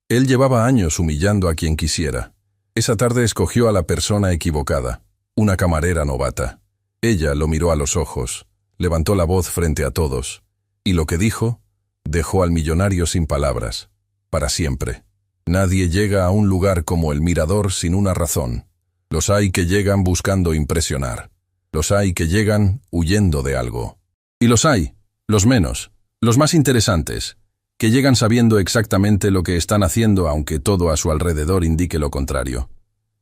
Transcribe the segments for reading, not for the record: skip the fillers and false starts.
Él llevaba años humillando a quien quisiera. Esa tarde escogió a la persona equivocada, una camarera novata. Ella lo miró a los ojos, levantó la voz frente a todos, y lo que dijo, dejó al millonario sin palabras, para siempre. Nadie llega a un lugar como el Mirador sin una razón. Los hay que llegan buscando impresionar. Los hay que llegan huyendo de algo. Y los hay, los menos, los más interesantes, que llegan sabiendo exactamente lo que están haciendo aunque todo a su alrededor indique lo contrario.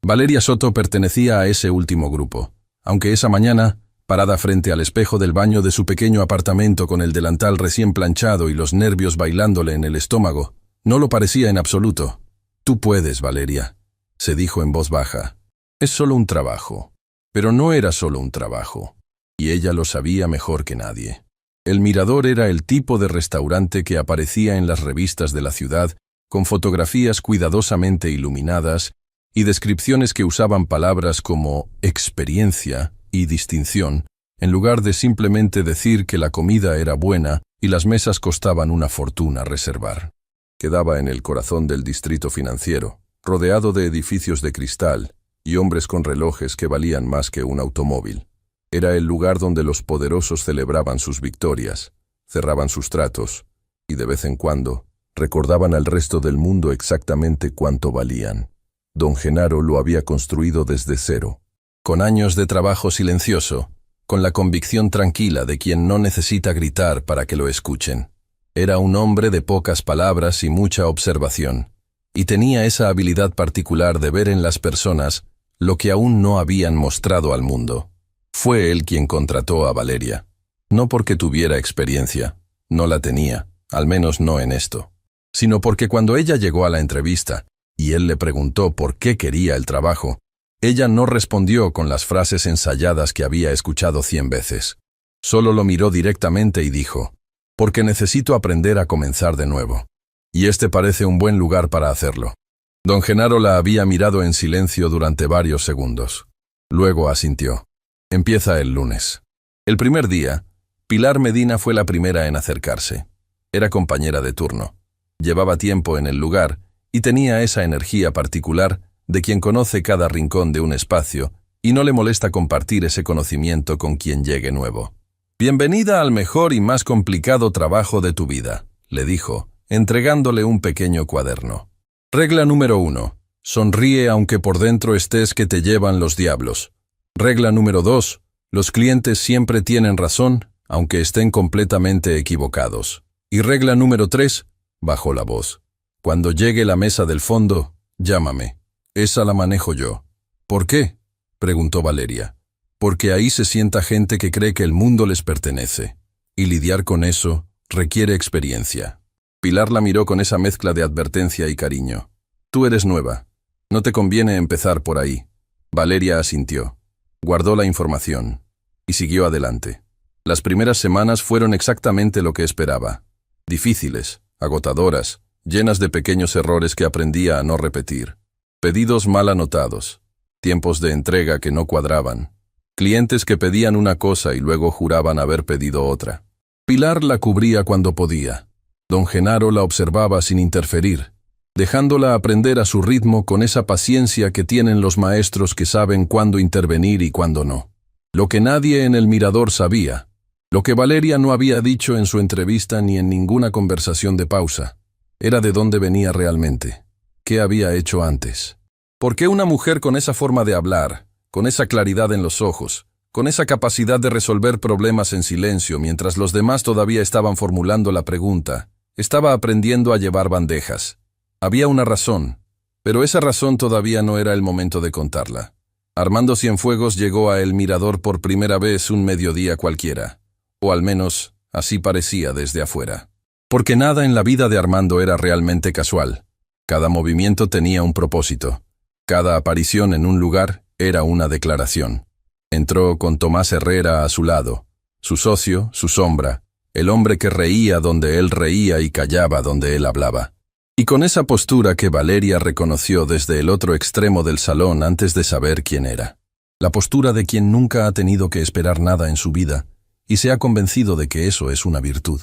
Valeria Soto pertenecía a ese último grupo, aunque esa mañana, parada frente al espejo del baño de su pequeño apartamento con el delantal recién planchado y los nervios bailándole en el estómago, no lo parecía en absoluto. «Tú puedes, Valeria», se dijo en voz baja. «Es solo un trabajo». Pero no era solo un trabajo, y ella lo sabía mejor que nadie. El Mirador era el tipo de restaurante que aparecía en las revistas de la ciudad, con fotografías cuidadosamente iluminadas y descripciones que usaban palabras como experiencia y distinción, en lugar de simplemente decir que la comida era buena y las mesas costaban una fortuna reservar. Quedaba en el corazón del distrito financiero, rodeado de edificios de cristal y hombres con relojes que valían más que un automóvil. Era el lugar donde los poderosos celebraban sus victorias, cerraban sus tratos y de vez en cuando recordaban al resto del mundo exactamente cuánto valían. Don Genaro lo había construido desde cero, con años de trabajo silencioso, con la convicción tranquila de quien no necesita gritar para que lo escuchen. Era un hombre de pocas palabras y mucha observación, y tenía esa habilidad particular de ver en las personas lo que aún no habían mostrado al mundo. Fue él quien contrató a Valeria. No porque tuviera experiencia, no la tenía, al menos no en esto, sino porque cuando ella llegó a la entrevista y él le preguntó por qué quería el trabajo, ella no respondió con las frases ensayadas que había escuchado 100 veces. Solo lo miró directamente y dijo, «Porque necesito aprender a comenzar de nuevo. Y este parece un buen lugar para hacerlo». Don Genaro la había mirado en silencio durante varios segundos. Luego asintió. «Empieza el lunes». El primer día, Pilar Medina fue la primera en acercarse. Era compañera de turno. Llevaba tiempo en el lugar y tenía esa energía particular de quien conoce cada rincón de un espacio y no le molesta compartir ese conocimiento con quien llegue nuevo. «Bienvenida al mejor y más complicado trabajo de tu vida», le dijo, entregándole un pequeño cuaderno. Regla número 1. Sonríe aunque por dentro estés que te llevan los diablos. Regla número 2. Los clientes siempre tienen razón, aunque estén completamente equivocados. Y regla número 3. Bajó la voz. Cuando llegue la mesa del fondo, llámame. Esa la manejo yo. ¿Por qué?, preguntó Valeria. Porque ahí se sienta gente que cree que el mundo les pertenece. Y lidiar con eso requiere experiencia. Pilar la miró con esa mezcla de advertencia y cariño. Tú eres nueva. No te conviene empezar por ahí. Valeria asintió. Guardó la información. Y siguió adelante. Las primeras semanas fueron exactamente lo que esperaba. Difíciles, agotadoras, llenas de pequeños errores que aprendía a no repetir. Pedidos mal anotados. Tiempos de entrega que no cuadraban. Clientes que pedían una cosa y luego juraban haber pedido otra. Pilar la cubría cuando podía. Don Genaro la observaba sin interferir, dejándola aprender a su ritmo con esa paciencia que tienen los maestros que saben cuándo intervenir y cuándo no. Lo que nadie en el Mirador sabía, lo que Valeria no había dicho en su entrevista ni en ninguna conversación de pausa, era de dónde venía realmente, qué había hecho antes. ¿Por qué una mujer con esa forma de hablar, con esa claridad en los ojos, con esa capacidad de resolver problemas en silencio mientras los demás todavía estaban formulando la pregunta, estaba aprendiendo a llevar bandejas? Había una razón, pero esa razón todavía no era el momento de contarla. Armando Cienfuegos llegó a El Mirador por primera vez un mediodía cualquiera, o al menos así parecía desde afuera. Porque nada en la vida de Armando era realmente casual. Cada movimiento tenía un propósito. Cada aparición en un lugar era una declaración. Entró con Tomás Herrera a su lado, su socio, su sombra, el hombre que reía donde él reía y callaba donde él hablaba. Y con esa postura que Valeria reconoció desde el otro extremo del salón antes de saber quién era. La postura de quien nunca ha tenido que esperar nada en su vida y se ha convencido de que eso es una virtud.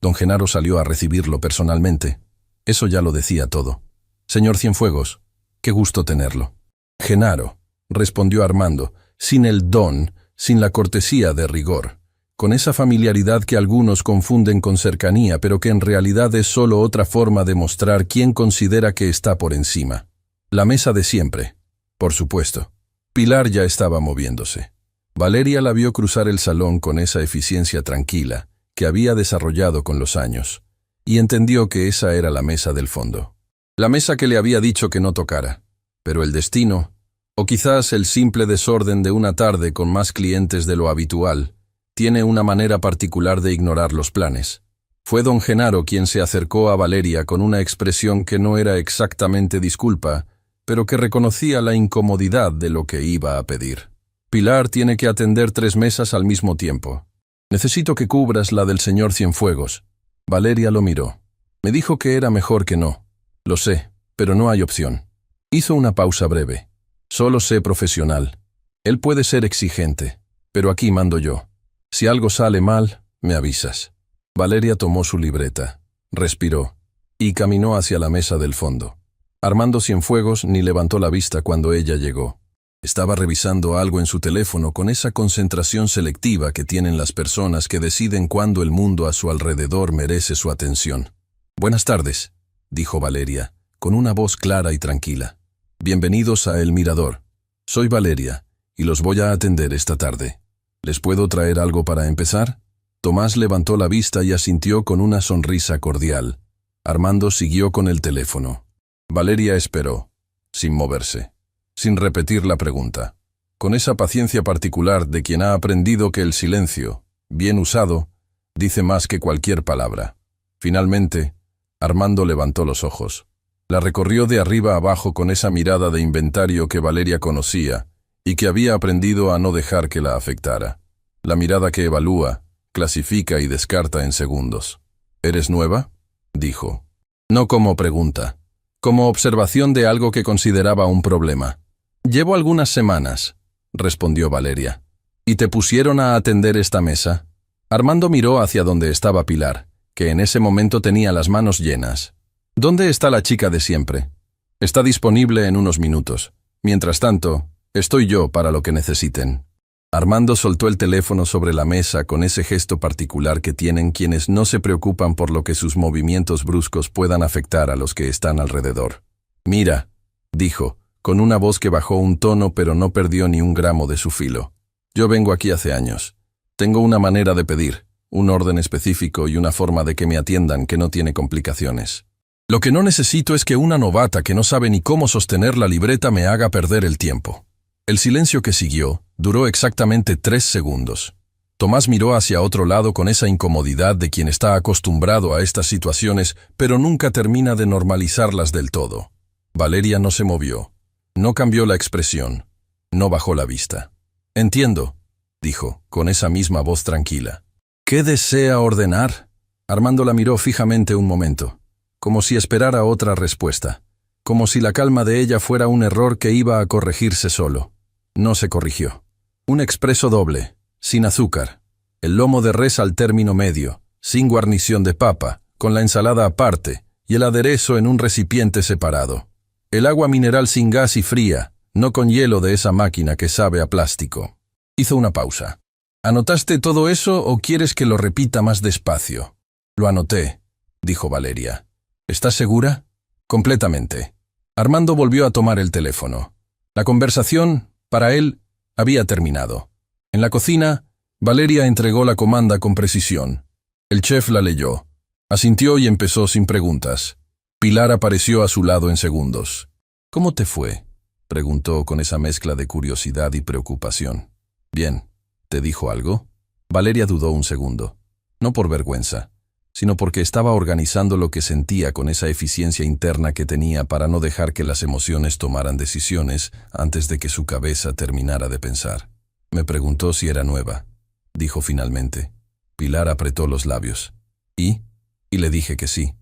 Don Genaro salió a recibirlo personalmente. Eso ya lo decía todo. Señor Cienfuegos, qué gusto tenerlo. Genaro, respondió Armando, sin el don, sin la cortesía de rigor, con esa familiaridad que algunos confunden con cercanía, pero que en realidad es solo otra forma de mostrar quién considera que está por encima. La mesa de siempre, por supuesto. Pilar ya estaba moviéndose. Valeria la vio cruzar el salón con esa eficiencia tranquila que había desarrollado con los años, y entendió que esa era la mesa del fondo. La mesa que le había dicho que no tocara, pero el destino, o quizás el simple desorden de una tarde con más clientes de lo habitual, tiene una manera particular de ignorar los planes. Fue don Genaro quien se acercó a Valeria con una expresión que no era exactamente disculpa, pero que reconocía la incomodidad de lo que iba a pedir. Pilar tiene que atender 3 mesas al mismo tiempo. Necesito que cubras la del señor Cienfuegos. Valeria lo miró. Me dijo que era mejor que no. Lo sé, pero no hay opción. Hizo una pausa breve. Solo sé profesional. Él puede ser exigente, pero aquí mando yo. Si algo sale mal, me avisas. Valeria tomó su libreta, respiró, y caminó hacia la mesa del fondo. Armando Cienfuegos ni levantó la vista cuando ella llegó. Estaba revisando algo en su teléfono con esa concentración selectiva que tienen las personas que deciden cuándo el mundo a su alrededor merece su atención. Buenas tardes, dijo Valeria, con una voz clara y tranquila. Bienvenidos a El Mirador. Soy Valeria, y los voy a atender esta tarde. ¿Les puedo traer algo para empezar? Tomás levantó la vista y asintió con una sonrisa cordial. Armando siguió con el teléfono. Valeria esperó, sin moverse, sin repetir la pregunta, con esa paciencia particular de quien ha aprendido que el silencio, bien usado, dice más que cualquier palabra. Finalmente, Armando levantó los ojos. La recorrió de arriba a abajo con esa mirada de inventario que Valeria conocía y que había aprendido a no dejar que la afectara. La mirada que evalúa, clasifica y descarta en segundos. ¿Eres nueva?, dijo. No como pregunta, como observación de algo que consideraba un problema. Llevo algunas semanas, respondió Valeria. ¿Y te pusieron a atender esta mesa? Armando miró hacia donde estaba Pilar, que en ese momento tenía las manos llenas. ¿Dónde está la chica de siempre? Está disponible en unos minutos. Mientras tanto, estoy yo para lo que necesiten. Armando soltó el teléfono sobre la mesa con ese gesto particular que tienen quienes no se preocupan por lo que sus movimientos bruscos puedan afectar a los que están alrededor. Mira, dijo, con una voz que bajó un tono pero no perdió ni un gramo de su filo. Yo vengo aquí hace años. Tengo una manera de pedir, un orden específico y una forma de que me atiendan que no tiene complicaciones. Lo que no necesito es que una novata que no sabe ni cómo sostener la libreta me haga perder el tiempo. El silencio que siguió duró exactamente 3 segundos. Tomás miró hacia otro lado con esa incomodidad de quien está acostumbrado a estas situaciones, pero nunca termina de normalizarlas del todo. Valeria no se movió, no cambió la expresión, no bajó la vista. Entiendo, dijo, con esa misma voz tranquila. ¿Qué desea ordenar? Armando la miró fijamente un momento, como si esperara otra respuesta, como si la calma de ella fuera un error que iba a corregirse solo. No se corrigió. Un expreso doble, sin azúcar, el lomo de res al término medio, sin guarnición de papa, con la ensalada aparte y el aderezo en un recipiente separado. El agua mineral sin gas y fría, no con hielo de esa máquina que sabe a plástico. Hizo una pausa. ¿Anotaste todo eso o quieres que lo repita más despacio? Lo anoté, dijo Valeria. ¿Estás segura? Completamente. Armando volvió a tomar el teléfono. La conversación, para él, había terminado. En la cocina, Valeria entregó la comanda con precisión. El chef la leyó. Asintió y empezó sin preguntas. Pilar apareció a su lado en segundos. ¿Cómo te fue?, preguntó con esa mezcla de curiosidad y preocupación. Bien. ¿Te dijo algo? Valeria dudó un segundo. No por vergüenza, sino porque estaba organizando lo que sentía con esa eficiencia interna que tenía para no dejar que las emociones tomaran decisiones antes de que su cabeza terminara de pensar. Me preguntó si era nueva, dijo finalmente. Pilar apretó los labios. ¿Y? Y le dije que sí.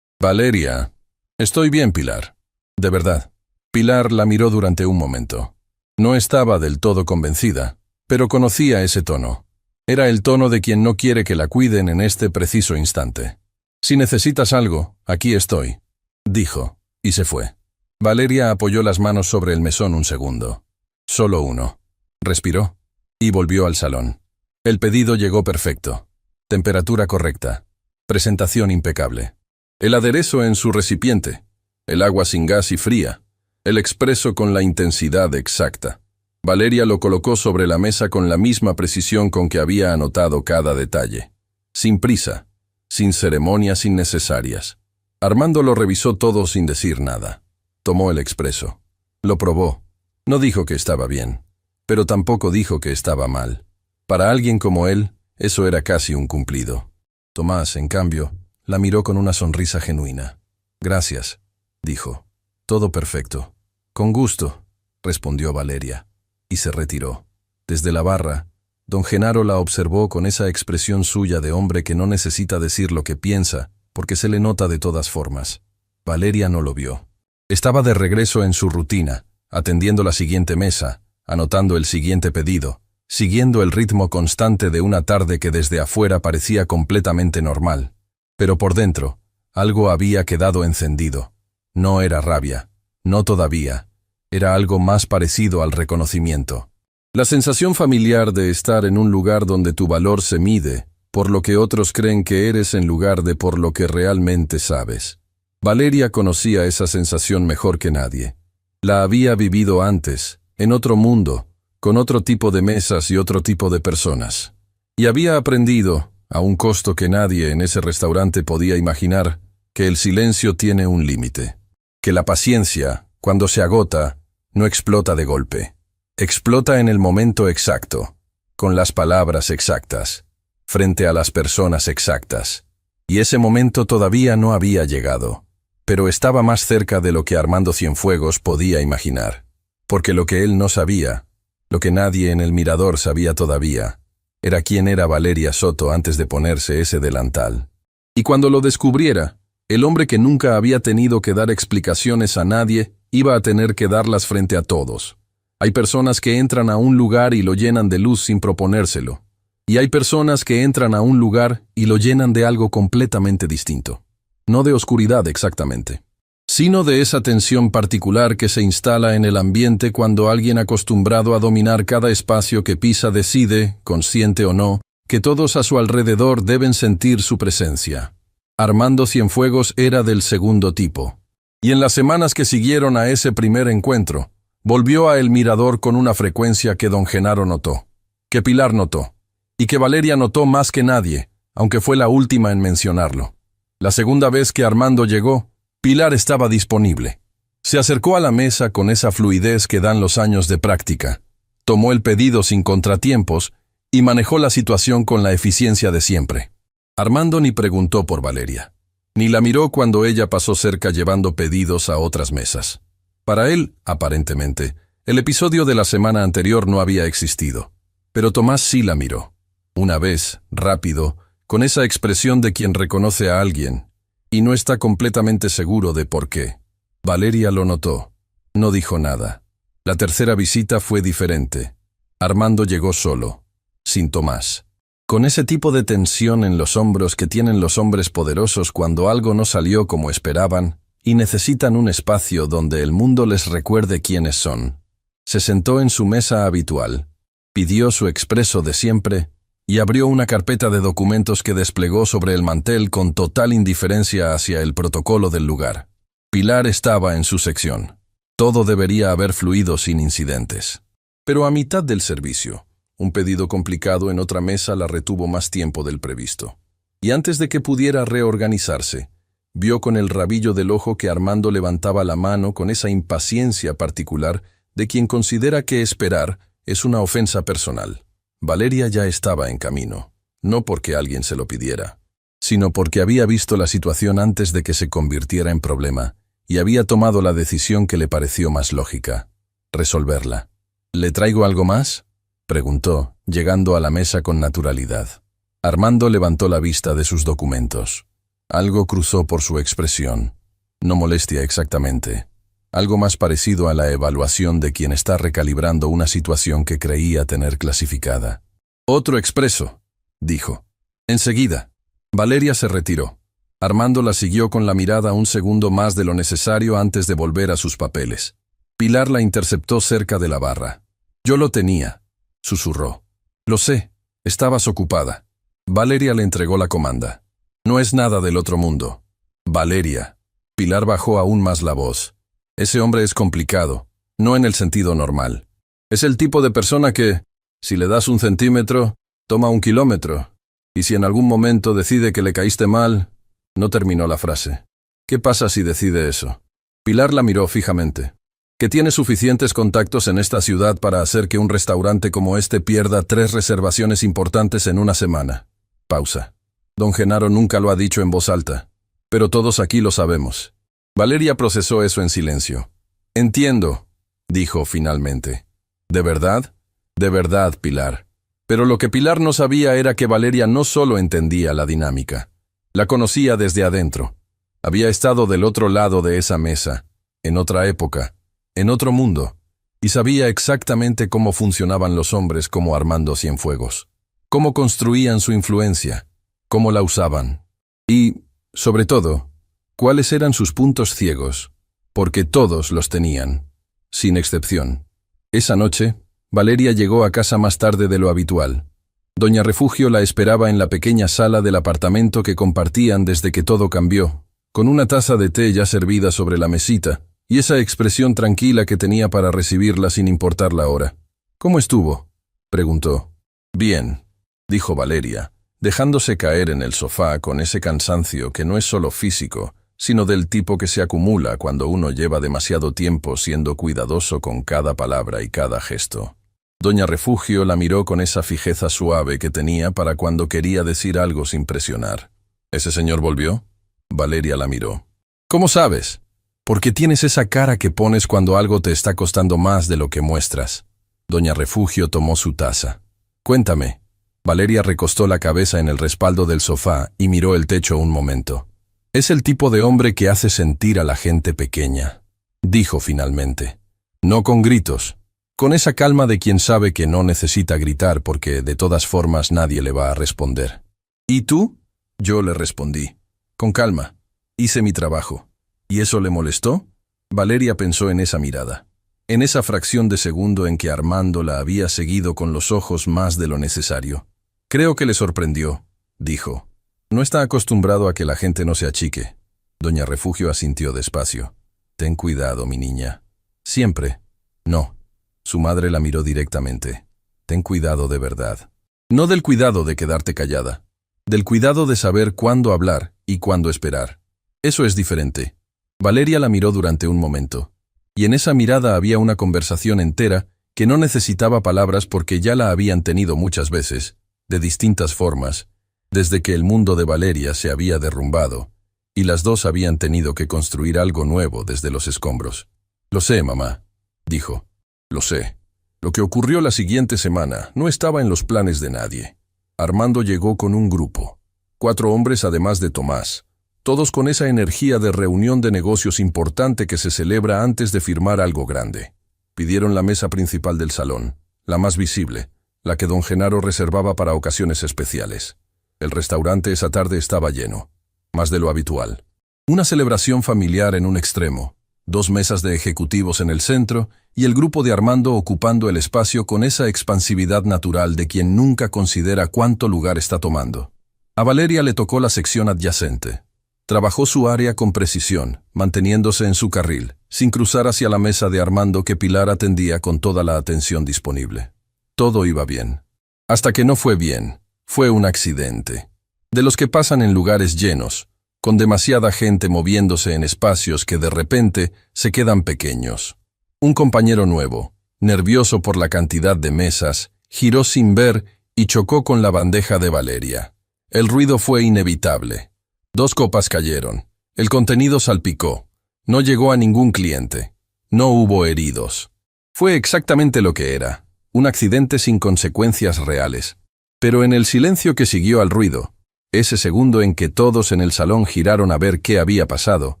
Valeria, estoy bien, Pilar. De verdad. Pilar la miró durante un momento. No estaba del todo convencida, pero conocía ese tono. Era el tono de quien no quiere que la cuiden en este preciso instante. Si necesitas algo, aquí estoy, dijo, y se fue. Valeria apoyó las manos sobre el mesón un segundo. Solo uno. Respiró y volvió al salón. El pedido llegó perfecto. Temperatura correcta. Presentación impecable. El aderezo en su recipiente. El agua sin gas y fría. El expreso con la intensidad exacta. Valeria lo colocó sobre la mesa con la misma precisión con que había anotado cada detalle. Sin prisa, sin ceremonias innecesarias. Armando lo revisó todo sin decir nada. Tomó el expreso. Lo probó. No dijo que estaba bien, pero tampoco dijo que estaba mal. Para alguien como él, eso era casi un cumplido. Tomás, en cambio, la miró con una sonrisa genuina. «Gracias», dijo. «Todo perfecto». «Con gusto», respondió Valeria, y se retiró. Desde la barra, don Genaro la observó con esa expresión suya de hombre que no necesita decir lo que piensa, porque se le nota de todas formas. Valeria no lo vio. Estaba de regreso en su rutina, atendiendo la siguiente mesa, anotando el siguiente pedido, siguiendo el ritmo constante de una tarde que desde afuera parecía completamente normal. Pero por dentro, algo había quedado encendido. No era rabia, no todavía. Era algo más parecido al reconocimiento. La sensación familiar de estar en un lugar donde tu valor se mide por lo que otros creen que eres en lugar de por lo que realmente sabes. Valeria conocía esa sensación mejor que nadie. La había vivido antes, en otro mundo, con otro tipo de mesas y otro tipo de personas. Y había aprendido, a un costo que nadie en ese restaurante podía imaginar, que el silencio tiene un límite. Que la paciencia, cuando se agota, no explota de golpe. Explota en el momento exacto, con las palabras exactas, frente a las personas exactas. Y ese momento todavía no había llegado, pero estaba más cerca de lo que Armando Cienfuegos podía imaginar. Porque lo que él no sabía, lo que nadie en el mirador sabía todavía, era quién era Valeria Soto antes de ponerse ese delantal. Y cuando lo descubriera, el hombre que nunca había tenido que dar explicaciones a nadie iba a tener que darlas frente a todos. Hay personas que entran a un lugar y lo llenan de luz sin proponérselo. Y hay personas que entran a un lugar y lo llenan de algo completamente distinto. No de oscuridad exactamente, sino de esa tensión particular que se instala en el ambiente cuando alguien acostumbrado a dominar cada espacio que pisa decide, consciente o no, que todos a su alrededor deben sentir su presencia. Armando Cienfuegos era del segundo tipo. Y en las semanas que siguieron a ese primer encuentro, volvió a El Mirador con una frecuencia que don Genaro notó, que Pilar notó, y que Valeria notó más que nadie, aunque fue la última en mencionarlo. La segunda vez que Armando llegó, Pilar estaba disponible. Se acercó a la mesa con esa fluidez que dan los años de práctica, tomó el pedido sin contratiempos y manejó la situación con la eficiencia de siempre. Armando ni preguntó por Valeria, ni la miró cuando ella pasó cerca llevando pedidos a otras mesas. Para él, aparentemente, el episodio de la semana anterior no había existido, pero Tomás sí la miró. Una vez, rápido, con esa expresión de quien reconoce a alguien, y no está completamente seguro de por qué. Valeria lo notó. No dijo nada. La tercera visita fue diferente. Armando llegó solo, sin Tomás. Con ese tipo de tensión en los hombros que tienen los hombres poderosos cuando algo no salió como esperaban y necesitan un espacio donde el mundo les recuerde quiénes son. Se sentó en su mesa habitual, pidió su expreso de siempre y abrió una carpeta de documentos que desplegó sobre el mantel con total indiferencia hacia el protocolo del lugar. Pilar estaba en su sección. Todo debería haber fluido sin incidentes. Pero a mitad del servicio, un pedido complicado en otra mesa la retuvo más tiempo del previsto. Y antes de que pudiera reorganizarse, vio con el rabillo del ojo que Armando levantaba la mano con esa impaciencia particular de quien considera que esperar es una ofensa personal. Valeria ya estaba en camino, no porque alguien se lo pidiera, sino porque había visto la situación antes de que se convirtiera en problema y había tomado la decisión que le pareció más lógica: resolverla. ¿Le traigo algo más?, preguntó, llegando a la mesa con naturalidad. Armando levantó la vista de sus documentos. Algo cruzó por su expresión. No molestia exactamente. Algo más parecido a la evaluación de quien está recalibrando una situación que creía tener clasificada. «Otro expreso», dijo. Enseguida. Valeria se retiró. Armando la siguió con la mirada un segundo más de lo necesario antes de volver a sus papeles. Pilar la interceptó cerca de la barra. «Yo lo tenía», susurró. «Lo sé, estabas ocupada». Valeria le entregó la comanda. «No es nada del otro mundo». «Valeria». Pilar bajó aún más la voz. «Ese hombre es complicado, no en el sentido normal. Es el tipo de persona que, si le das 1 centímetro, toma 1 kilómetro. Y si en algún momento decide que le caíste mal...» No terminó la frase. «¿Qué pasa si decide eso?» Pilar la miró fijamente. «Que tiene suficientes contactos en esta ciudad para hacer que un restaurante como este pierda 3 reservaciones importantes en una semana». Pausa. Don Genaro nunca lo ha dicho en voz alta, pero todos aquí lo sabemos. Valeria procesó eso en silencio. «Entiendo», dijo finalmente. «¿De verdad?» «De verdad, Pilar». Pero lo que Pilar no sabía era que Valeria no solo entendía la dinámica. La conocía desde adentro. Había estado del otro lado de esa mesa, en otra época, en otro mundo, y sabía exactamente cómo funcionaban los hombres como Armando Cienfuegos, cómo construían su influencia, cómo la usaban, y, sobre todo, cuáles eran sus puntos ciegos, porque todos los tenían, sin excepción. Esa noche, Valeria llegó a casa más tarde de lo habitual. Doña Refugio la esperaba en la pequeña sala del apartamento que compartían desde que todo cambió, con una taza de té ya servida sobre la mesita, y esa expresión tranquila que tenía para recibirla sin importar la hora. «¿Cómo estuvo?», preguntó. «Bien», dijo Valeria, dejándose caer en el sofá con ese cansancio que no es solo físico, sino del tipo que se acumula cuando uno lleva demasiado tiempo siendo cuidadoso con cada palabra y cada gesto. Doña Refugio la miró con esa fijeza suave que tenía para cuando quería decir algo sin presionar. «¿Ese señor volvió?». Valeria la miró. «¿Cómo sabes?». «Porque tienes esa cara que pones cuando algo te está costando más de lo que muestras». Doña Refugio tomó su taza. «Cuéntame». Valeria recostó la cabeza en el respaldo del sofá y miró el techo un momento. «Es el tipo de hombre que hace sentir a la gente pequeña», dijo finalmente. «No con gritos. Con esa calma de quien sabe que no necesita gritar porque de todas formas nadie le va a responder». «¿Y tú?». Yo le respondí. «Con calma. Hice mi trabajo». «¿Y eso le molestó?». Valeria pensó en esa mirada, en esa fracción de segundo en que Armando la había seguido con los ojos más de lo necesario. «Creo que le sorprendió», dijo. «No está acostumbrado a que la gente no se achique». Doña Refugio asintió despacio. «Ten cuidado, mi niña». «Siempre». «No». Su madre la miró directamente. «Ten cuidado de verdad. No del cuidado de quedarte callada. Del cuidado de saber cuándo hablar y cuándo esperar. Eso es diferente». Valeria la miró durante un momento. Y en esa mirada había una conversación entera que no necesitaba palabras porque ya la habían tenido muchas veces, de distintas formas, desde que el mundo de Valeria se había derrumbado, y las dos habían tenido que construir algo nuevo desde los escombros. «Lo sé, mamá», dijo. «Lo sé. Lo que ocurrió la siguiente semana no estaba en los planes de nadie. Armando llegó con un grupo. 4 hombres además de Tomás, todos con esa energía de reunión de negocios importante que se celebra antes de firmar algo grande. Pidieron la mesa principal del salón, la más visible, la que don Genaro reservaba para ocasiones especiales. El restaurante esa tarde estaba lleno, más de lo habitual. Una celebración familiar en un extremo, 2 mesas de ejecutivos en el centro y el grupo de Armando ocupando el espacio con esa expansividad natural de quien nunca considera cuánto lugar está tomando. A Valeria le tocó la sección adyacente. Trabajó su área con precisión, manteniéndose en su carril, sin cruzar hacia la mesa de Armando que Pilar atendía con toda la atención disponible. Todo iba bien. Hasta que no fue bien. Fue un accidente. De los que pasan en lugares llenos, con demasiada gente moviéndose en espacios que de repente se quedan pequeños. Un compañero nuevo, nervioso por la cantidad de mesas, giró sin ver y chocó con la bandeja de Valeria. El ruido fue inevitable. 2 copas cayeron. El contenido salpicó. No llegó a ningún cliente. No hubo heridos. Fue exactamente lo que era, un accidente sin consecuencias reales. Pero en el silencio que siguió al ruido, ese segundo en que todos en el salón giraron a ver qué había pasado,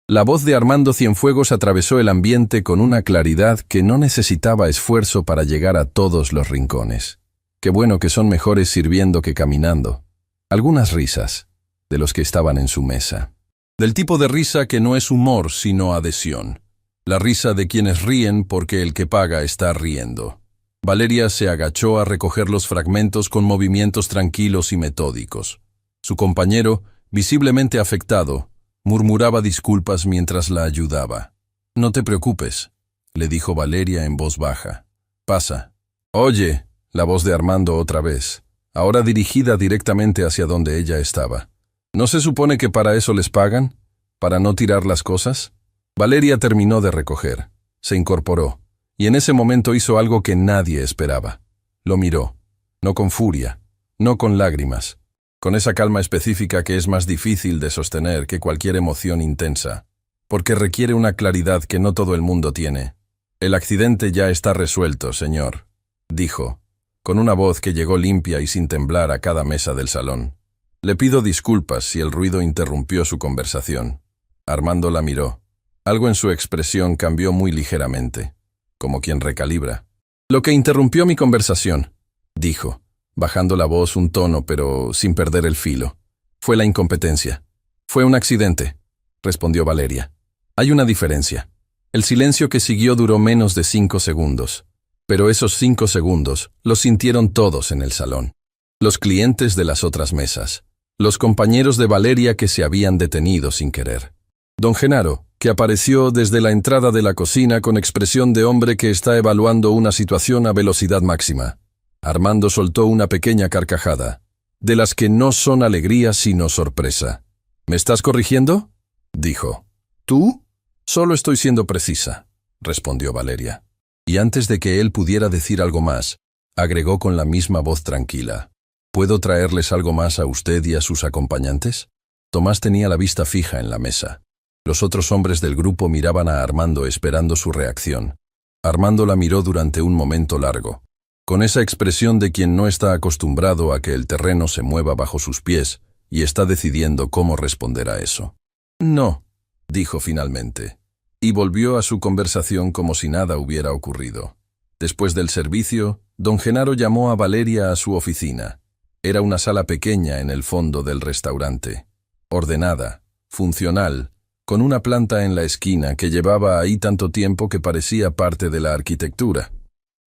la voz de Armando Cienfuegos atravesó el ambiente con una claridad que no necesitaba esfuerzo para llegar a todos los rincones. Qué bueno que son mejores sirviendo que caminando. Algunas risas. de los que estaban en su mesa. Del tipo de risa que no es humor, sino adhesión. La risa de quienes ríen porque el que paga está riendo. Valeria se agachó a recoger los fragmentos con movimientos tranquilos y metódicos. Su compañero, visiblemente afectado, murmuraba disculpas mientras la ayudaba. «No te preocupes», le dijo Valeria en voz baja. «Pasa». «Oye», la voz de Armando otra vez, ahora dirigida directamente hacia donde ella estaba. «¿No se supone que para eso les pagan? ¿Para no tirar las cosas?» Valeria terminó de recoger, se incorporó, y en ese momento hizo algo que nadie esperaba. Lo miró, no con furia, no con lágrimas, con esa calma específica que es más difícil de sostener que cualquier emoción intensa, porque requiere una claridad que no todo el mundo tiene. «El accidente ya está resuelto, señor», dijo, con una voz que llegó limpia y sin temblar a cada mesa del salón. «Le pido disculpas si el ruido interrumpió su conversación». Armando la miró. Algo en su expresión cambió muy ligeramente, como quien recalibra. «Lo que interrumpió mi conversación», dijo, bajando la voz un tono pero sin perder el filo, «fue la incompetencia». «Fue un accidente», respondió Valeria. «Hay una diferencia». El silencio que siguió duró menos de 5 segundos, pero esos 5 segundos los sintieron todos en el salón. Los clientes de las otras mesas, los compañeros de Valeria que se habían detenido sin querer. Don Genaro, que apareció desde la entrada de la cocina con expresión de hombre que está evaluando una situación a velocidad máxima. Armando soltó una pequeña carcajada, de las que no son alegría sino sorpresa. «¿Me estás corrigiendo?», dijo. «¿Tú?» «Solo estoy siendo precisa», respondió Valeria. Y antes de que él pudiera decir algo más, agregó con la misma voz tranquila. «¿Puedo traerles algo más a usted y a sus acompañantes?» Tomás tenía la vista fija en la mesa. Los otros hombres del grupo miraban a Armando esperando su reacción. Armando la miró durante un momento largo, con esa expresión de quien no está acostumbrado a que el terreno se mueva bajo sus pies y está decidiendo cómo responder a eso. «No», dijo finalmente, y volvió a su conversación como si nada hubiera ocurrido. Después del servicio, don Genaro llamó a Valeria a su oficina. Era una sala pequeña en el fondo del restaurante, ordenada, funcional, con una planta en la esquina que llevaba ahí tanto tiempo que parecía parte de la arquitectura.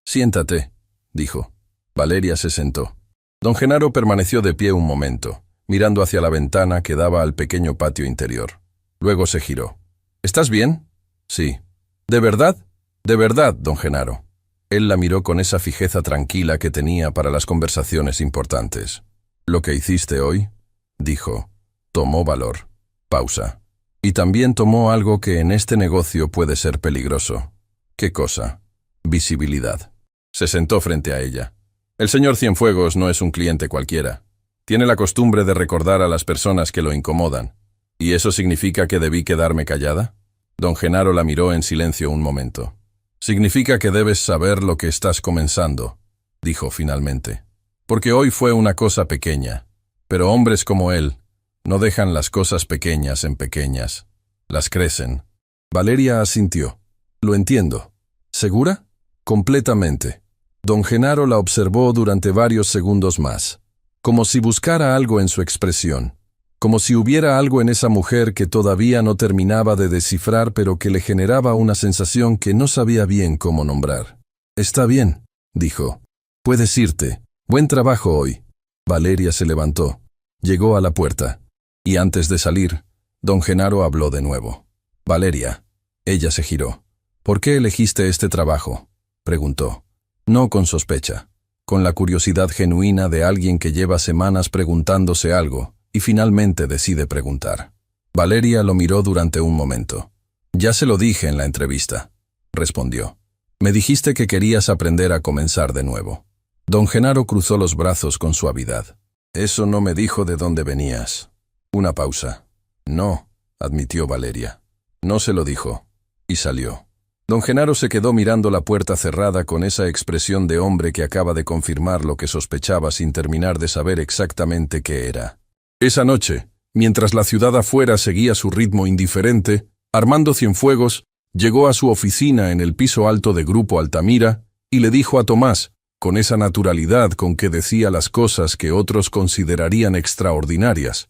«Siéntate», dijo. Valeria se sentó. Don Genaro permaneció de pie un momento, mirando hacia la ventana que daba al pequeño patio interior. Luego se giró. «¿Estás bien?» «Sí». «¿De verdad?» «De verdad, don Genaro». Él la miró con esa fijeza tranquila que tenía para las conversaciones importantes. «¿Lo que hiciste hoy?», dijo. Tomó valor. Pausa. Y también tomó algo que en este negocio puede ser peligroso. ¿Qué cosa? Visibilidad. Se sentó frente a ella. «El señor Cienfuegos no es un cliente cualquiera. Tiene la costumbre de recordar a las personas que lo incomodan. ¿Y eso significa que debí quedarme callada?» Don Genaro la miró en silencio un momento. «Significa que debes saber lo que estás comenzando», dijo finalmente. «Porque hoy fue una cosa pequeña. Pero hombres como él no dejan las cosas pequeñas en pequeñas. Las crecen». Valeria asintió. «Lo entiendo». «¿Segura?» «Completamente». Don Genaro la observó durante varios segundos más, como si buscara algo en su expresión, como si hubiera algo en esa mujer que todavía no terminaba de descifrar pero que le generaba una sensación que no sabía bien cómo nombrar. «Está bien», dijo. «Puedes irte. Buen trabajo hoy». Valeria se levantó. Llegó a la puerta. Y antes de salir, don Genaro habló de nuevo. «Valeria». Ella se giró. «¿Por qué elegiste este trabajo?», preguntó. No con sospecha, con la curiosidad genuina de alguien que lleva semanas preguntándose algo y finalmente decide preguntar. Valeria lo miró durante un momento. «Ya se lo dije en la entrevista», respondió. «Me dijiste que querías aprender a comenzar de nuevo». Don Genaro cruzó los brazos con suavidad. «Eso no me dijo de dónde venías». Una pausa. «No», admitió Valeria. «No se lo dijo». Y salió. Don Genaro se quedó mirando la puerta cerrada con esa expresión de hombre que acaba de confirmar lo que sospechaba sin terminar de saber exactamente qué era. Esa noche, mientras la ciudad afuera seguía su ritmo indiferente, Armando Cienfuegos llegó a su oficina en el piso alto de Grupo Altamira y le dijo a Tomás, con esa naturalidad con que decía las cosas que otros considerarían extraordinarias: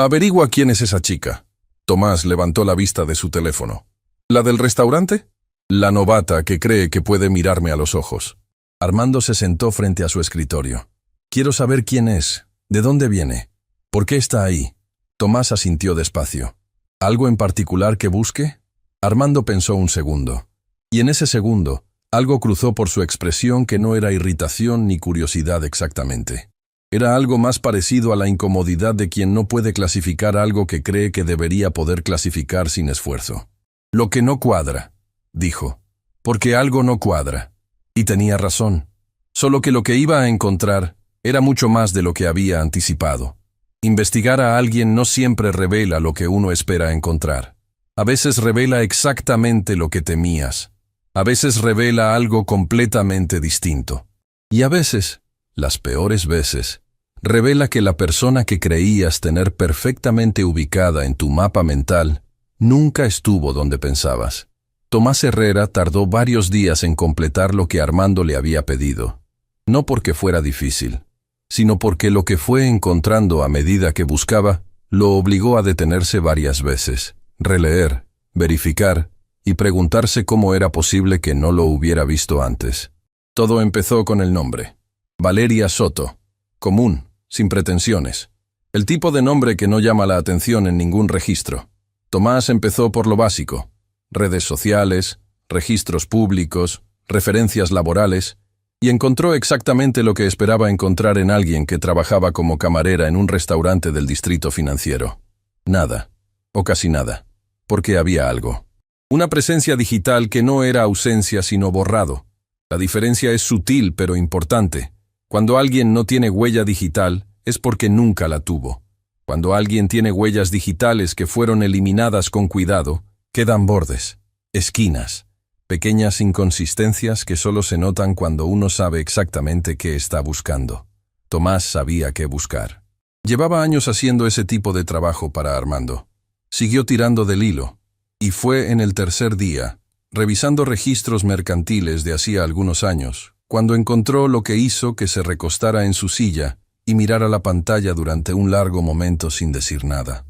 Averigua quién es esa chica. Tomás levantó la vista de su teléfono. ¿La del restaurante? La novata que cree que puede mirarme a los ojos. Armando se sentó frente a su escritorio. Quiero saber quién es, de dónde viene, por qué está ahí. Tomás asintió despacio. ¿Algo en particular que busque? Armando pensó un segundo. Y en ese segundo, algo cruzó por su expresión que no era irritación ni curiosidad exactamente. Era algo más parecido a la incomodidad de quien no puede clasificar algo que cree que debería poder clasificar sin esfuerzo. Lo que no cuadra, dijo. Porque algo no cuadra. Y tenía razón. Solo que lo que iba a encontrar era mucho más de lo que había anticipado. Investigar a alguien no siempre revela lo que uno espera encontrar. A veces revela exactamente lo que temías. A veces revela algo completamente distinto. Y a veces, las peores veces, revela que la persona que creías tener perfectamente ubicada en tu mapa mental nunca estuvo donde pensabas. Tomás Herrera tardó varios días en completar lo que Armando le había pedido. No porque fuera difícil, sino porque lo que fue encontrando a medida que buscaba lo obligó a detenerse varias veces, releer, verificar y preguntarse cómo era posible que no lo hubiera visto antes. Todo empezó con el nombre. Valeria Soto. Común, sin pretensiones. El tipo de nombre que no llama la atención en ningún registro. Tomás empezó por lo básico. Redes sociales, registros públicos, referencias laborales, y encontró exactamente lo que esperaba encontrar en alguien que trabajaba como camarera en un restaurante del distrito financiero. Nada, o casi nada, porque había algo. Una presencia digital que no era ausencia sino borrado. La diferencia es sutil pero importante. Cuando alguien no tiene huella digital, es porque nunca la tuvo. Cuando alguien tiene huellas digitales que fueron eliminadas con cuidado, quedan bordes, esquinas, pequeñas inconsistencias que solo se notan cuando uno sabe exactamente qué está buscando. Tomás sabía qué buscar. Llevaba años haciendo ese tipo de trabajo para Armando. Siguió tirando del hilo, y fue en el tercer día, revisando registros mercantiles de hacía algunos años, cuando encontró lo que hizo que se recostara en su silla y mirara la pantalla durante un largo momento sin decir nada.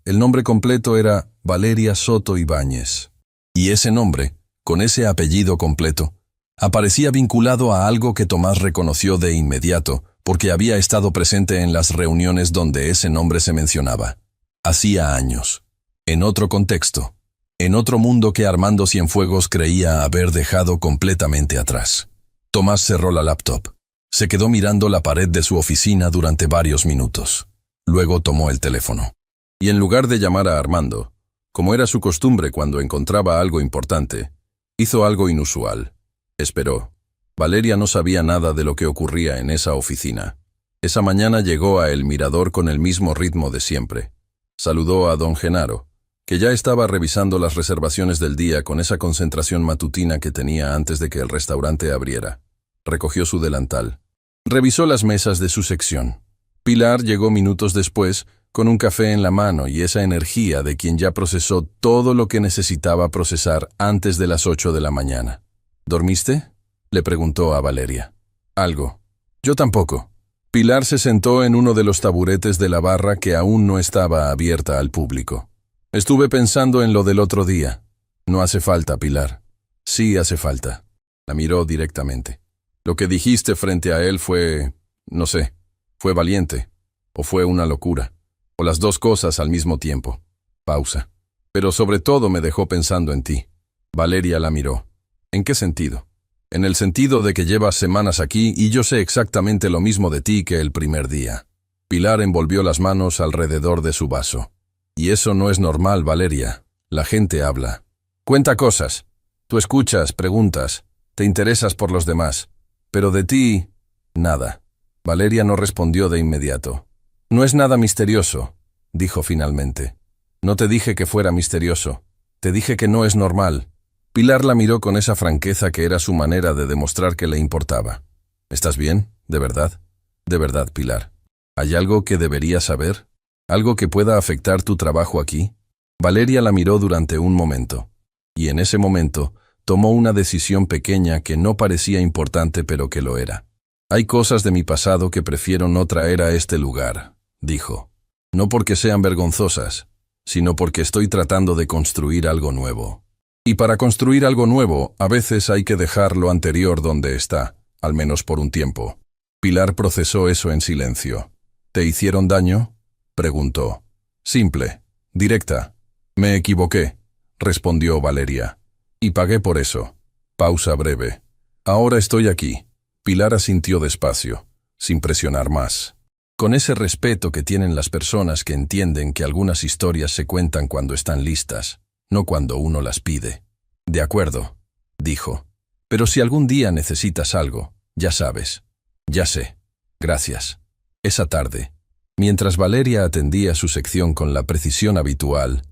El nombre completo era Valeria Soto Ibáñez. Y ese nombre, con ese apellido completo, aparecía vinculado a algo que Tomás reconoció de inmediato, porque había estado presente en las reuniones donde ese nombre se mencionaba. Hacía años. En otro contexto. En otro mundo que Armando Cienfuegos creía haber dejado completamente atrás. Tomás cerró la laptop. Se quedó mirando la pared de su oficina durante varios minutos. Luego tomó el teléfono. Y en lugar de llamar a Armando, como era su costumbre cuando encontraba algo importante, hizo algo inusual. Esperó. Valeria no sabía nada de lo que ocurría en esa oficina. Esa mañana llegó a El Mirador con el mismo ritmo de siempre. Saludó a don Genaro, que ya estaba revisando las reservaciones del día con esa concentración matutina que tenía antes de que el restaurante abriera. Recogió su delantal. Revisó las mesas de su sección. Pilar llegó minutos después, con un café en la mano y esa energía de quien ya procesó todo lo que necesitaba procesar antes de las 8 de la mañana. ¿Dormiste?, le preguntó a Valeria. Algo. Yo tampoco. Pilar se sentó en uno de los taburetes de la barra que aún no estaba abierta al público. Estuve pensando en lo del otro día. No hace falta, Pilar. Sí hace falta. La miró directamente. Lo que dijiste frente a él fue, no sé, fue valiente, o fue una locura, o las dos cosas al mismo tiempo. Pausa. Pero sobre todo me dejó pensando en ti. Valeria la miró. ¿En qué sentido? En el sentido de que llevas semanas aquí y yo sé exactamente lo mismo de ti que el primer día. Pilar envolvió las manos alrededor de su vaso. Y eso no es normal, Valeria. La gente habla. Cuenta cosas. Tú escuchas, preguntas, te interesas por los demás. Pero de ti, nada. Valeria no respondió de inmediato. No es nada misterioso, dijo finalmente. No te dije que fuera misterioso. Te dije que no es normal. Pilar la miró con esa franqueza que era su manera de demostrar que le importaba. ¿Estás bien? ¿De verdad? De verdad, Pilar. ¿Hay algo que deberías saber? ¿Algo que pueda afectar tu trabajo aquí? Valeria la miró durante un momento. Y en ese momento tomó una decisión pequeña que no parecía importante pero que lo era. Hay cosas de mi pasado que prefiero no traer a este lugar, dijo. No porque sean vergonzosas, sino porque estoy tratando de construir algo nuevo. Y para construir algo nuevo, a veces hay que dejar lo anterior donde está, al menos por un tiempo. Pilar procesó eso en silencio. ¿Te hicieron daño?, preguntó. Simple, directa. Me equivoqué, respondió Valeria. Y pagué por eso. Pausa breve. Ahora estoy aquí. Pilar asintió despacio, sin presionar más. Con ese respeto que tienen las personas que entienden que algunas historias se cuentan cuando están listas, no cuando uno las pide. De acuerdo, dijo. Pero si algún día necesitas algo, ya sabes. Ya sé. Gracias. Esa tarde, mientras Valeria atendía su sección con la precisión habitual,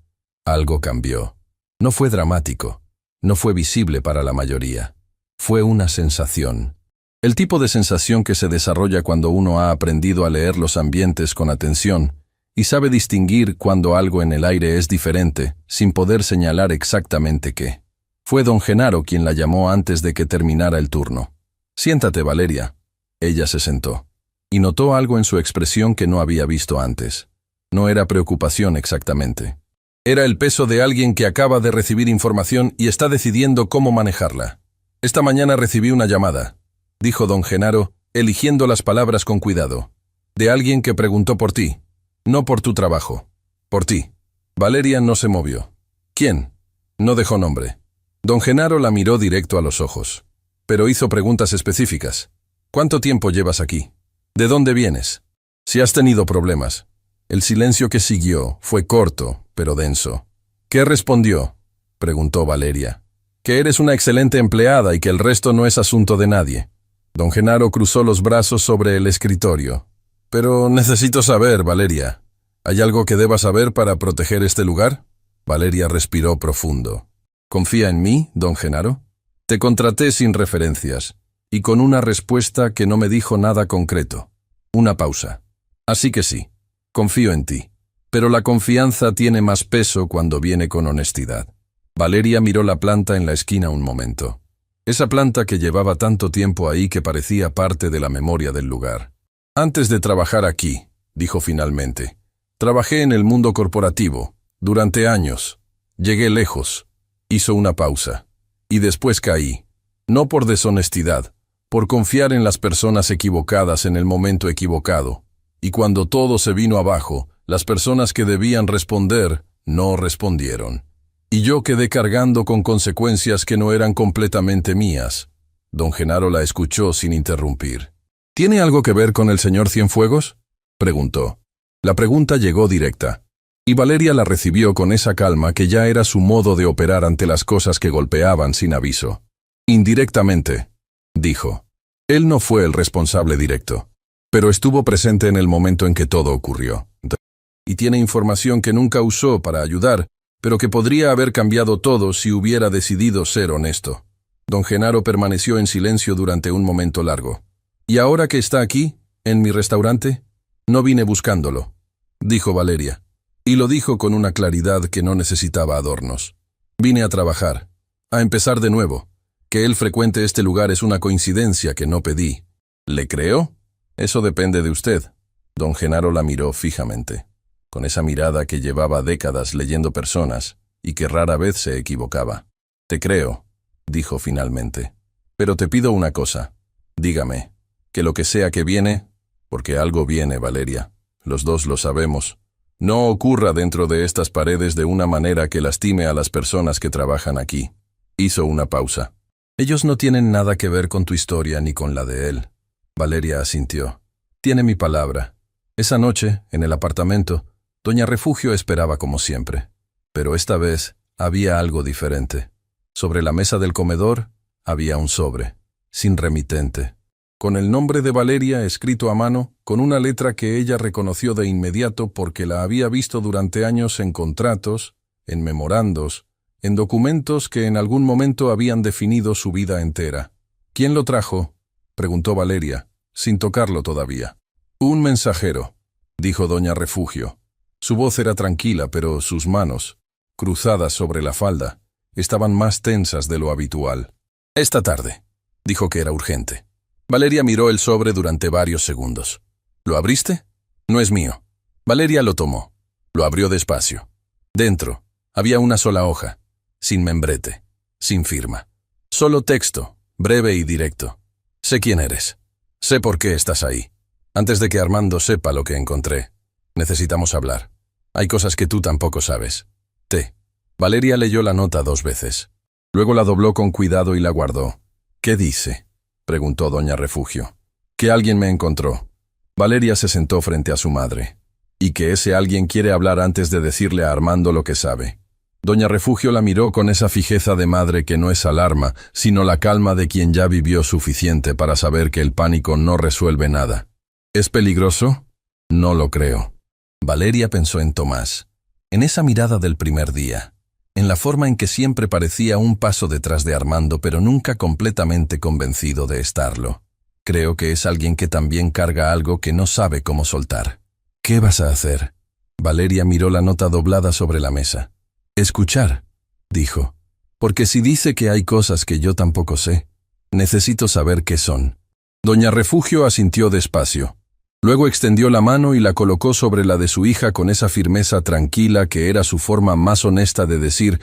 algo cambió. No fue dramático, no fue visible para la mayoría. Fue una sensación. El tipo de sensación que se desarrolla cuando uno ha aprendido a leer los ambientes con atención y sabe distinguir cuando algo en el aire es diferente, sin poder señalar exactamente qué. Fue don Genaro quien la llamó antes de que terminara el turno. «Siéntate, Valeria». Ella se sentó. Y notó algo en su expresión que no había visto antes. No era preocupación exactamente. Era el peso de alguien que acaba de recibir información y está decidiendo cómo manejarla. «Esta mañana recibí una llamada», dijo don Genaro, eligiendo las palabras con cuidado. «De alguien que preguntó por ti. No por tu trabajo. Por ti». Valeria no se movió. «¿Quién?». No dejó nombre. Don Genaro la miró directo a los ojos. Pero hizo preguntas específicas. «¿Cuánto tiempo llevas aquí? ¿De dónde vienes? Si has tenido problemas». El silencio que siguió fue corto, pero denso. «¿Qué respondió?», preguntó Valeria. «Que eres una excelente empleada y que el resto no es asunto de nadie». Don Genaro cruzó los brazos sobre el escritorio. «Pero necesito saber, Valeria. ¿Hay algo que deba saber para proteger este lugar?». Valeria respiró profundo. «¿Confía en mí, don Genaro?». «Te contraté sin referencias, y con una respuesta que no me dijo nada concreto. Una pausa. Así que sí, confío en ti. Pero la confianza tiene más peso cuando viene con honestidad». Valeria miró la planta en la esquina un momento. Esa planta que llevaba tanto tiempo ahí que parecía parte de la memoria del lugar. «Antes de trabajar aquí», dijo finalmente, «trabajé en el mundo corporativo, durante años. Llegué lejos». Hizo una pausa. «Y después caí. No por deshonestidad, por confiar en las personas equivocadas en el momento equivocado. Y cuando todo se vino abajo, las personas que debían responder no respondieron. Y yo quedé cargando con consecuencias que no eran completamente mías». Don Genaro la escuchó sin interrumpir. «¿Tiene algo que ver con el señor Cienfuegos?», preguntó. La pregunta llegó directa, y Valeria la recibió con esa calma que ya era su modo de operar ante las cosas que golpeaban sin aviso. «Indirectamente», dijo. «Él no fue el responsable directo, pero estuvo presente en el momento en que todo ocurrió. Y tiene información que nunca usó para ayudar, pero que podría haber cambiado todo si hubiera decidido ser honesto». Don Genaro permaneció en silencio durante un momento largo. «¿Y ahora que está aquí, en mi restaurante? No vine buscándolo», dijo Valeria. Y lo dijo con una claridad que no necesitaba adornos. «Vine a trabajar, a empezar de nuevo. Que él frecuente este lugar es una coincidencia que no pedí. ¿Le creo? Eso depende de usted». Don Genaro la miró fijamente, con esa mirada que llevaba décadas leyendo personas y que rara vez se equivocaba. «Te creo», dijo finalmente. «Pero te pido una cosa. Dígame, que lo que sea que viene, porque algo viene, Valeria, los dos lo sabemos, no ocurra dentro de estas paredes de una manera que lastime a las personas que trabajan aquí». Hizo una pausa. «Ellos no tienen nada que ver con tu historia ni con la de él». Valeria asintió. «Tiene mi palabra». Esa noche, en el apartamento, doña Refugio esperaba como siempre. Pero esta vez había algo diferente. Sobre la mesa del comedor había un sobre, sin remitente, con el nombre de Valeria escrito a mano, con una letra que ella reconoció de inmediato porque la había visto durante años en contratos, en memorandos, en documentos que en algún momento habían definido su vida entera. «¿Quién lo trajo?», preguntó Valeria, sin tocarlo todavía. «Un mensajero», dijo doña Refugio. Su voz era tranquila, pero sus manos, cruzadas sobre la falda, estaban más tensas de lo habitual. «Esta tarde», dijo que era urgente. Valeria miró el sobre durante varios segundos. «¿Lo abriste?». «No es mío». Valeria lo tomó. Lo abrió despacio. Dentro había una sola hoja, sin membrete, sin firma. Solo texto, breve y directo. Sé quién eres. Sé por qué estás ahí. Antes de que Armando sepa lo que encontré, necesitamos hablar. Hay cosas que tú tampoco sabes. T. Valeria leyó la nota 2 veces. Luego la dobló con cuidado y la guardó. ¿Qué dice?, preguntó doña Refugio. Que alguien me encontró. Valeria se sentó frente a su madre. Y que ese alguien quiere hablar antes de decirle a Armando lo que sabe. Doña Refugio la miró con esa fijeza de madre que no es alarma, sino la calma de quien ya vivió suficiente para saber que el pánico no resuelve nada. ¿Es peligroso? No lo creo. Valeria pensó en Tomás, en esa mirada del primer día, en la forma en que siempre parecía un paso detrás de Armando, pero nunca completamente convencido de estarlo. Creo que es alguien que también carga algo que no sabe cómo soltar. ¿Qué vas a hacer? Valeria miró la nota doblada sobre la mesa. Escuchar, dijo. Porque si dice que hay cosas que yo tampoco sé, necesito saber qué son. Doña Refugio asintió despacio. Luego extendió la mano y la colocó sobre la de su hija con esa firmeza tranquila que era su forma más honesta de decir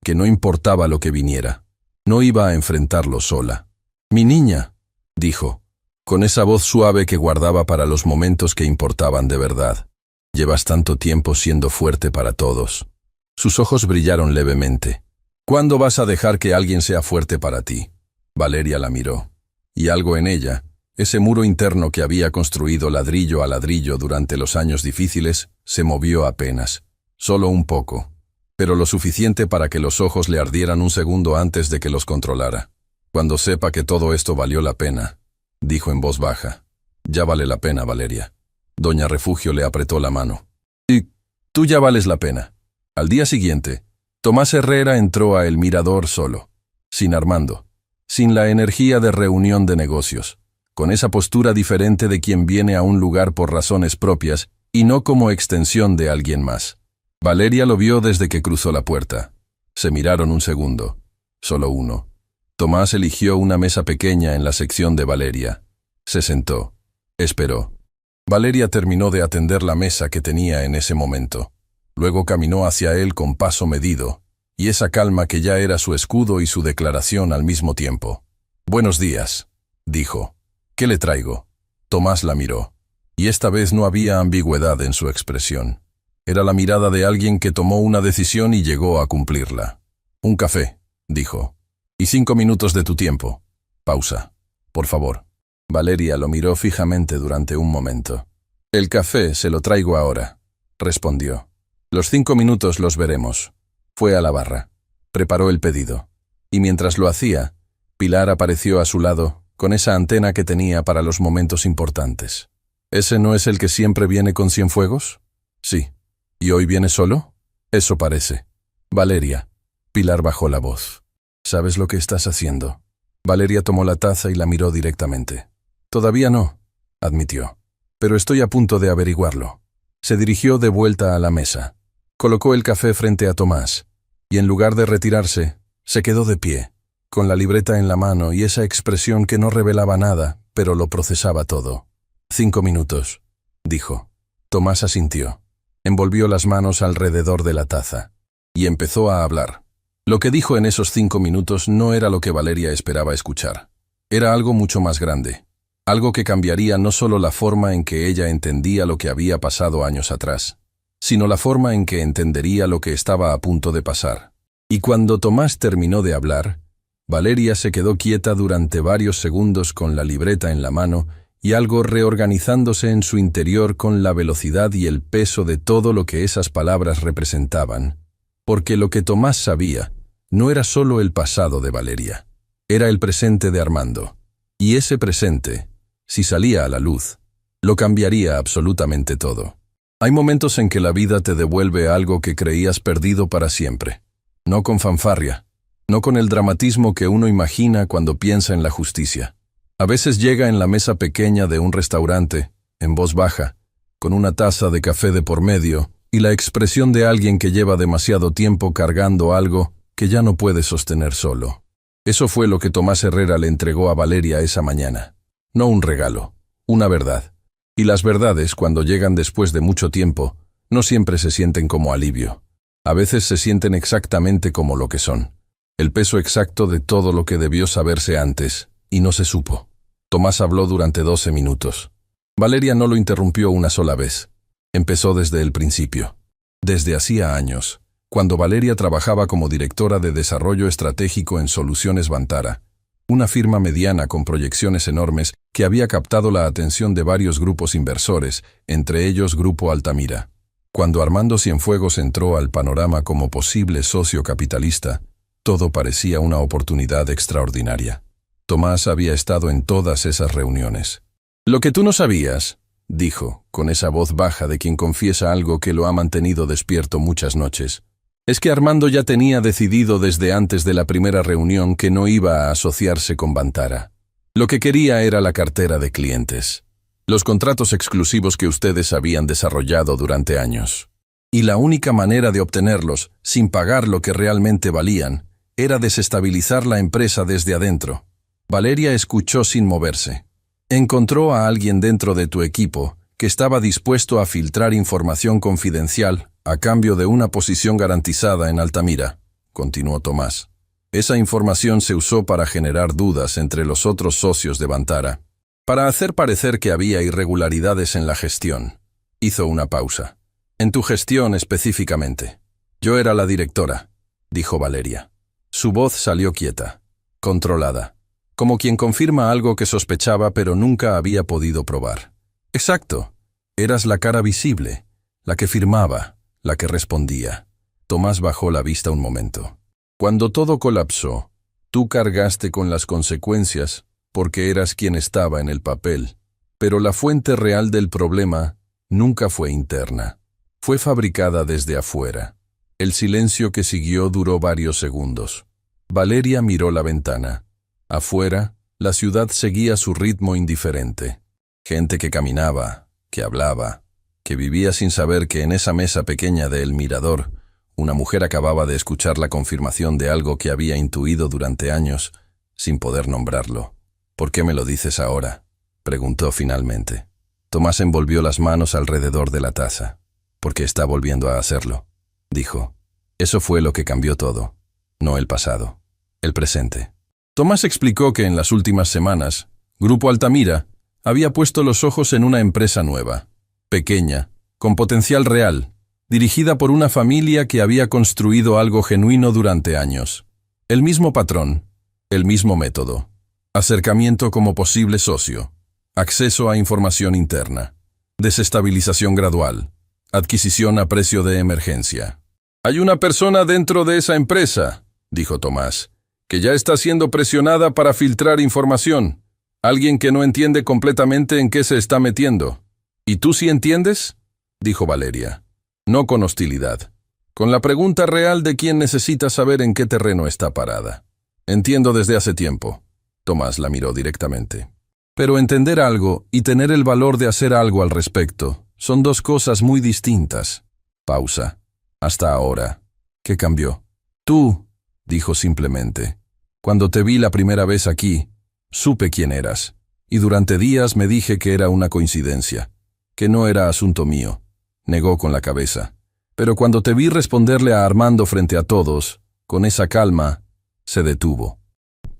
que no importaba lo que viniera. No iba a enfrentarlo sola. «Mi niña», dijo, con esa voz suave que guardaba para los momentos que importaban de verdad. «Llevas tanto tiempo siendo fuerte para todos». Sus ojos brillaron levemente. «¿Cuándo vas a dejar que alguien sea fuerte para ti?» Valeria la miró. Y algo en ella, ese muro interno que había construido ladrillo a ladrillo durante los años difíciles, se movió apenas. Solo un poco. Pero lo suficiente para que los ojos le ardieran un segundo antes de que los controlara. «Cuando sepa que todo esto valió la pena», dijo en voz baja. «Ya vale la pena, Valeria». Doña Refugio le apretó la mano. «Y tú ya vales la pena». Al día siguiente, Tomás Herrera entró a El Mirador solo, sin Armando, sin la energía de reunión de negocios, con esa postura diferente de quien viene a un lugar por razones propias y no como extensión de alguien más. Valeria lo vio desde que cruzó la puerta. Se miraron un segundo, solo uno. Tomás eligió una mesa pequeña en la sección de Valeria. Se sentó. Esperó. Valeria terminó de atender la mesa que tenía en ese momento. Luego caminó hacia él con paso medido, y esa calma que ya era su escudo y su declaración al mismo tiempo. «Buenos días», dijo. «¿Qué le traigo?» Tomás la miró, y esta vez no había ambigüedad en su expresión. Era la mirada de alguien que tomó una decisión y llegó a cumplirla. «Un café», dijo. «Y 5 minutos de tu tiempo». Pausa. «Por favor». Valeria lo miró fijamente durante un momento. «El café se lo traigo ahora», respondió. «Los 5 minutos los veremos». Fue a la barra. Preparó el pedido. Y mientras lo hacía, Pilar apareció a su lado, con esa antena que tenía para los momentos importantes. «¿Ese no es el que siempre viene con Cienfuegos?» «Sí». «¿Y hoy viene solo?» «Eso parece». «Valeria». Pilar bajó la voz. «¿Sabes lo que estás haciendo?» Valeria tomó la taza y la miró directamente. «Todavía no», admitió. «Pero estoy a punto de averiguarlo». Se dirigió de vuelta a la mesa. Colocó el café frente a Tomás, y en lugar de retirarse, se quedó de pie, con la libreta en la mano y esa expresión que no revelaba nada, pero lo procesaba todo. 5 minutos, dijo. Tomás asintió. Envolvió las manos alrededor de la taza, y empezó a hablar. Lo que dijo en esos 5 minutos no era lo que Valeria esperaba escuchar. Era algo mucho más grande. Algo que cambiaría no solo la forma en que ella entendía lo que había pasado años atrás, sino la forma en que entendería lo que estaba a punto de pasar. Y cuando Tomás terminó de hablar, Valeria se quedó quieta durante varios segundos con la libreta en la mano y algo reorganizándose en su interior con la velocidad y el peso de todo lo que esas palabras representaban, porque lo que Tomás sabía no era solo el pasado de Valeria, era el presente de Armando, y ese presente, si salía a la luz, lo cambiaría absolutamente todo. Hay momentos en que la vida te devuelve algo que creías perdido para siempre. No con fanfarria, no con el dramatismo que uno imagina cuando piensa en la justicia. A veces llega en la mesa pequeña de un restaurante, en voz baja, con una taza de café de por medio y la expresión de alguien que lleva demasiado tiempo cargando algo que ya no puede sostener solo. Eso fue lo que Tomás Herrera le entregó a Valeria esa mañana. No un regalo, una verdad. Y las verdades, cuando llegan después de mucho tiempo, no siempre se sienten como alivio. A veces se sienten exactamente como lo que son. El peso exacto de todo lo que debió saberse antes, y no se supo. Tomás habló durante 12 minutos. Valeria no lo interrumpió una sola vez. Empezó desde el principio. Desde hacía años, cuando Valeria trabajaba como directora de desarrollo estratégico en Soluciones Vantara, una firma mediana con proyecciones enormes que había captado la atención de varios grupos inversores, entre ellos Grupo Altamira. Cuando Armando Cienfuegos entró al panorama como posible socio capitalista, todo parecía una oportunidad extraordinaria. Tomás había estado en todas esas reuniones. «Lo que tú no sabías», dijo, con esa voz baja de quien confiesa algo que lo ha mantenido despierto muchas noches, «es que Armando ya tenía decidido desde antes de la primera reunión que no iba a asociarse con Vantara. Lo que quería era la cartera de clientes, los contratos exclusivos que ustedes habían desarrollado durante años. Y la única manera de obtenerlos, sin pagar lo que realmente valían, era desestabilizar la empresa desde adentro». Valeria escuchó sin moverse. «Encontró a alguien dentro de tu equipo que estaba dispuesto a filtrar información confidencial a cambio de una posición garantizada en Altamira», continuó Tomás. «Esa información se usó para generar dudas entre los otros socios de Vantara, para hacer parecer que había irregularidades en la gestión». Hizo una pausa. «En tu gestión específicamente. Yo era la directora», dijo Valeria. Su voz salió quieta, controlada, como quien confirma algo que sospechaba pero nunca había podido probar. «Exacto. Eras la cara visible, la que firmaba, la que respondía». Tomás bajó la vista un momento. «Cuando todo colapsó, tú cargaste con las consecuencias porque eras quien estaba en el papel. Pero la fuente real del problema nunca fue interna. Fue fabricada desde afuera». El silencio que siguió duró varios segundos. Valeria miró la ventana. Afuera, la ciudad seguía su ritmo indiferente. Gente que caminaba, que hablaba, que vivía sin saber que en esa mesa pequeña de El Mirador, una mujer acababa de escuchar la confirmación de algo que había intuido durante años, sin poder nombrarlo. «¿Por qué me lo dices ahora?», preguntó finalmente. Tomás envolvió las manos alrededor de la taza. «Porque está volviendo a hacerlo», dijo. «Eso fue lo que cambió todo. No el pasado, el presente». Tomás explicó que en las últimas semanas, Grupo Altamira había puesto los ojos en una empresa nueva, pequeña, con potencial real, dirigida por una familia que había construido algo genuino durante años. El mismo patrón, el mismo método. Acercamiento como posible socio, acceso a información interna, desestabilización gradual, adquisición a precio de emergencia. «Hay una persona dentro de esa empresa», dijo Tomás, «que ya está siendo presionada para filtrar información. Alguien que no entiende completamente en qué se está metiendo». «¿Y tú sí entiendes?», dijo Valeria. No con hostilidad, con la pregunta real de quien necesita saber en qué terreno está parada. «Entiendo desde hace tiempo». Tomás la miró directamente. «Pero entender algo y tener el valor de hacer algo al respecto son dos cosas muy distintas». Pausa. «Hasta ahora. ¿Qué cambió?» «Tú», dijo simplemente. «Cuando te vi la primera vez aquí, supe quién eras, y durante días me dije que era una coincidencia, que no era asunto mío». Negó con la cabeza. «Pero cuando te vi responderle a Armando frente a todos, con esa calma, se detuvo.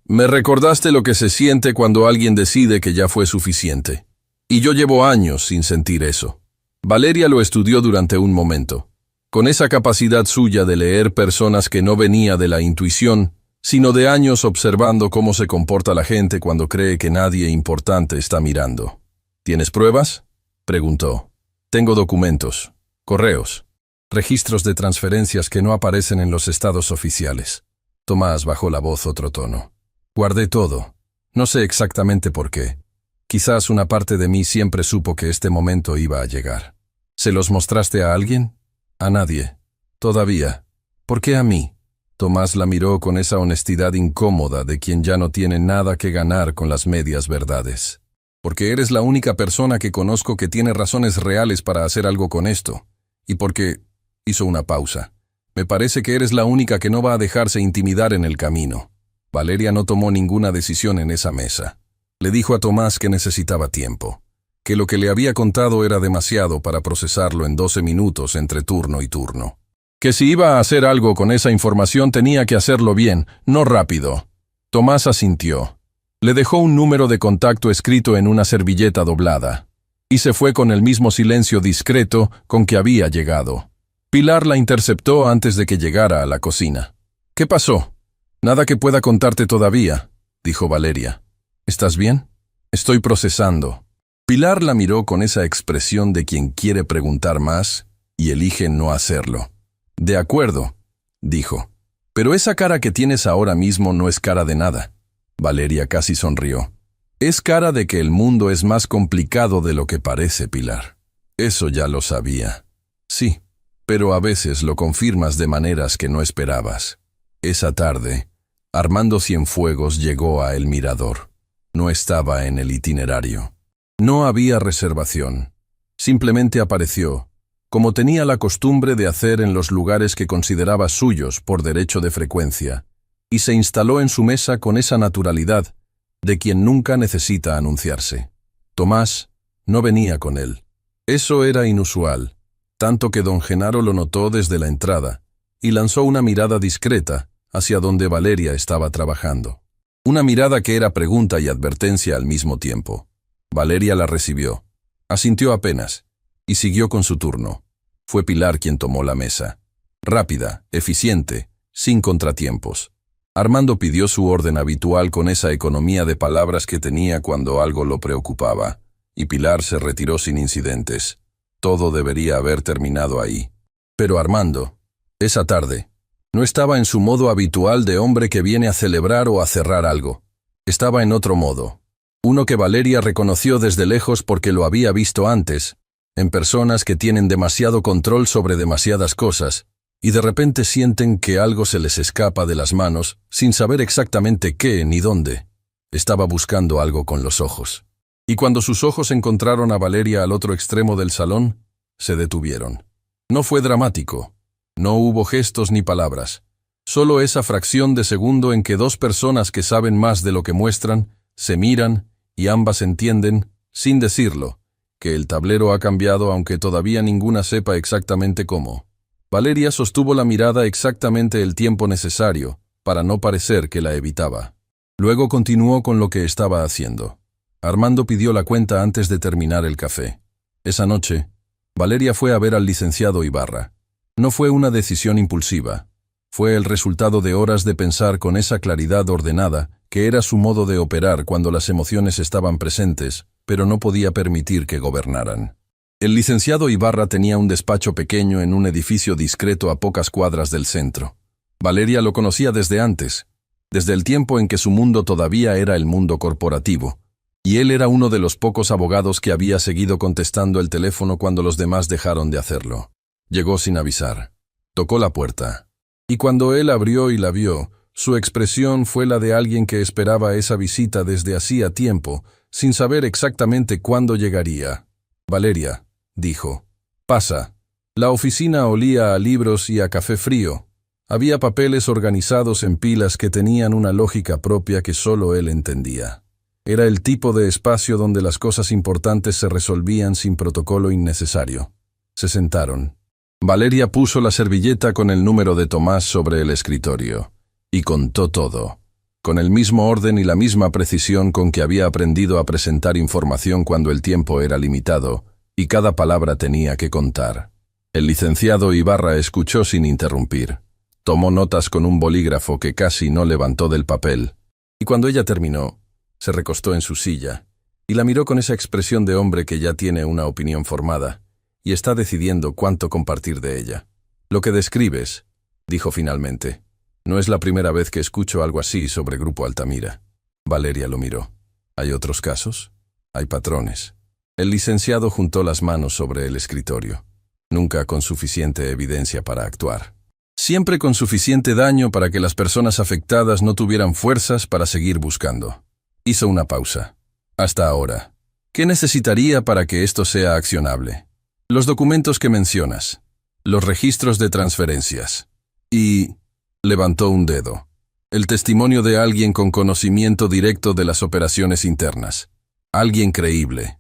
Me recordaste lo que se siente cuando alguien decide que ya fue suficiente. Y yo llevo años sin sentir eso». Valeria lo estudió durante un momento. Con esa capacidad suya de leer personas que no venía de la intuición, sino de años observando cómo se comporta la gente cuando cree que nadie importante está mirando. «¿Tienes pruebas?», preguntó. «Tengo documentos, correos, registros de transferencias que no aparecen en los estados oficiales». Tomás bajó la voz otro tono. «Guardé todo. No sé exactamente por qué. Quizás una parte de mí siempre supo que este momento iba a llegar». «¿Se los mostraste a alguien?». «A nadie. Todavía». «¿Por qué a mí?». Tomás la miró con esa honestidad incómoda de quien ya no tiene nada que ganar con las medias verdades. «Porque eres la única persona que conozco que tiene razones reales para hacer algo con esto. Y porque…» hizo una pausa. «Me parece que eres la única que no va a dejarse intimidar en el camino». Valeria no tomó ninguna decisión en esa mesa. Le dijo a Tomás que necesitaba tiempo, que lo que le había contado era demasiado para procesarlo en 12 minutos entre turno y turno. Que si iba a hacer algo con esa información tenía que hacerlo bien, no rápido. Tomás asintió. Le dejó un número de contacto escrito en una servilleta doblada, y se fue con el mismo silencio discreto con que había llegado. Pilar la interceptó antes de que llegara a la cocina. «¿Qué pasó?» «Nada que pueda contarte todavía», dijo Valeria. «¿Estás bien?» «Estoy procesando». Pilar la miró con esa expresión de quien quiere preguntar más y elige no hacerlo. «De acuerdo», dijo. «Pero esa cara que tienes ahora mismo no es cara de nada». Valeria casi sonrió. «Es cara de que el mundo es más complicado de lo que parece, Pilar». «Eso ya lo sabía». «Sí, pero a veces lo confirmas de maneras que no esperabas». Esa tarde, Armando Cienfuegos llegó a El Mirador. No estaba en el itinerario. No había reservación. Simplemente apareció, como tenía la costumbre de hacer en los lugares que consideraba suyos por derecho de frecuencia, y se instaló en su mesa con esa naturalidad de quien nunca necesita anunciarse. Tomás no venía con él. Eso era inusual, tanto que don Genaro lo notó desde la entrada, y lanzó una mirada discreta hacia donde Valeria estaba trabajando. Una mirada que era pregunta y advertencia al mismo tiempo. Valeria la recibió, asintió apenas, y siguió con su turno. Fue Pilar quien tomó la mesa. Rápida, eficiente, sin contratiempos. Armando pidió su orden habitual con esa economía de palabras que tenía cuando algo lo preocupaba, y Pilar se retiró sin incidentes. Todo debería haber terminado ahí. Pero Armando, esa tarde, no estaba en su modo habitual de hombre que viene a celebrar o a cerrar algo. Estaba en otro modo. Uno que Valeria reconoció desde lejos porque lo había visto antes, en personas que tienen demasiado control sobre demasiadas cosas, y de repente sienten que algo se les escapa de las manos, sin saber exactamente qué ni dónde. Estaba buscando algo con los ojos. Y cuando sus ojos encontraron a Valeria al otro extremo del salón, se detuvieron. No fue dramático. No hubo gestos ni palabras. Solo esa fracción de segundo en que dos personas que saben más de lo que muestran, se miran y ambas entienden, sin decirlo, que el tablero ha cambiado aunque todavía ninguna sepa exactamente cómo. Valeria sostuvo la mirada exactamente el tiempo necesario para no parecer que la evitaba. Luego continuó con lo que estaba haciendo. Armando pidió la cuenta antes de terminar el café. Esa noche, Valeria fue a ver al licenciado Ibarra. No fue una decisión impulsiva. Fue el resultado de horas de pensar con esa claridad ordenada que era su modo de operar cuando las emociones estaban presentes, pero no podía permitir que gobernaran. El licenciado Ibarra tenía un despacho pequeño en un edificio discreto a pocas cuadras del centro. Valeria lo conocía desde antes, desde el tiempo en que su mundo todavía era el mundo corporativo, y él era uno de los pocos abogados que había seguido contestando el teléfono cuando los demás dejaron de hacerlo. Llegó sin avisar. Tocó la puerta. Y cuando él abrió y la vio, su expresión fue la de alguien que esperaba esa visita desde hacía tiempo, sin saber exactamente cuándo llegaría. «Valeria», dijo. «Pasa». La oficina olía a libros y a café frío. Había papeles organizados en pilas que tenían una lógica propia que solo él entendía. Era el tipo de espacio donde las cosas importantes se resolvían sin protocolo innecesario. Se sentaron. Valeria puso la servilleta con el número de Tomás sobre el escritorio, y contó todo, con el mismo orden y la misma precisión con que había aprendido a presentar información cuando el tiempo era limitado, y cada palabra tenía que contar. El licenciado Ibarra escuchó sin interrumpir. Tomó notas con un bolígrafo que casi no levantó del papel, y cuando ella terminó, se recostó en su silla, y la miró con esa expresión de hombre que ya tiene una opinión formada, y está decidiendo cuánto compartir de ella. «Lo que describes», dijo finalmente, «no es la primera vez que escucho algo así sobre Grupo Altamira». Valeria lo miró. «¿Hay otros casos? Hay patrones». El licenciado juntó las manos sobre el escritorio. Nunca con suficiente evidencia para actuar. Siempre con suficiente daño para que las personas afectadas no tuvieran fuerzas para seguir buscando. Hizo una pausa. «Hasta ahora, ¿qué necesitaría para que esto sea accionable?» «Los documentos que mencionas, los registros de transferencias y...» levantó un dedo. «El testimonio de alguien con conocimiento directo de las operaciones internas. Alguien creíble.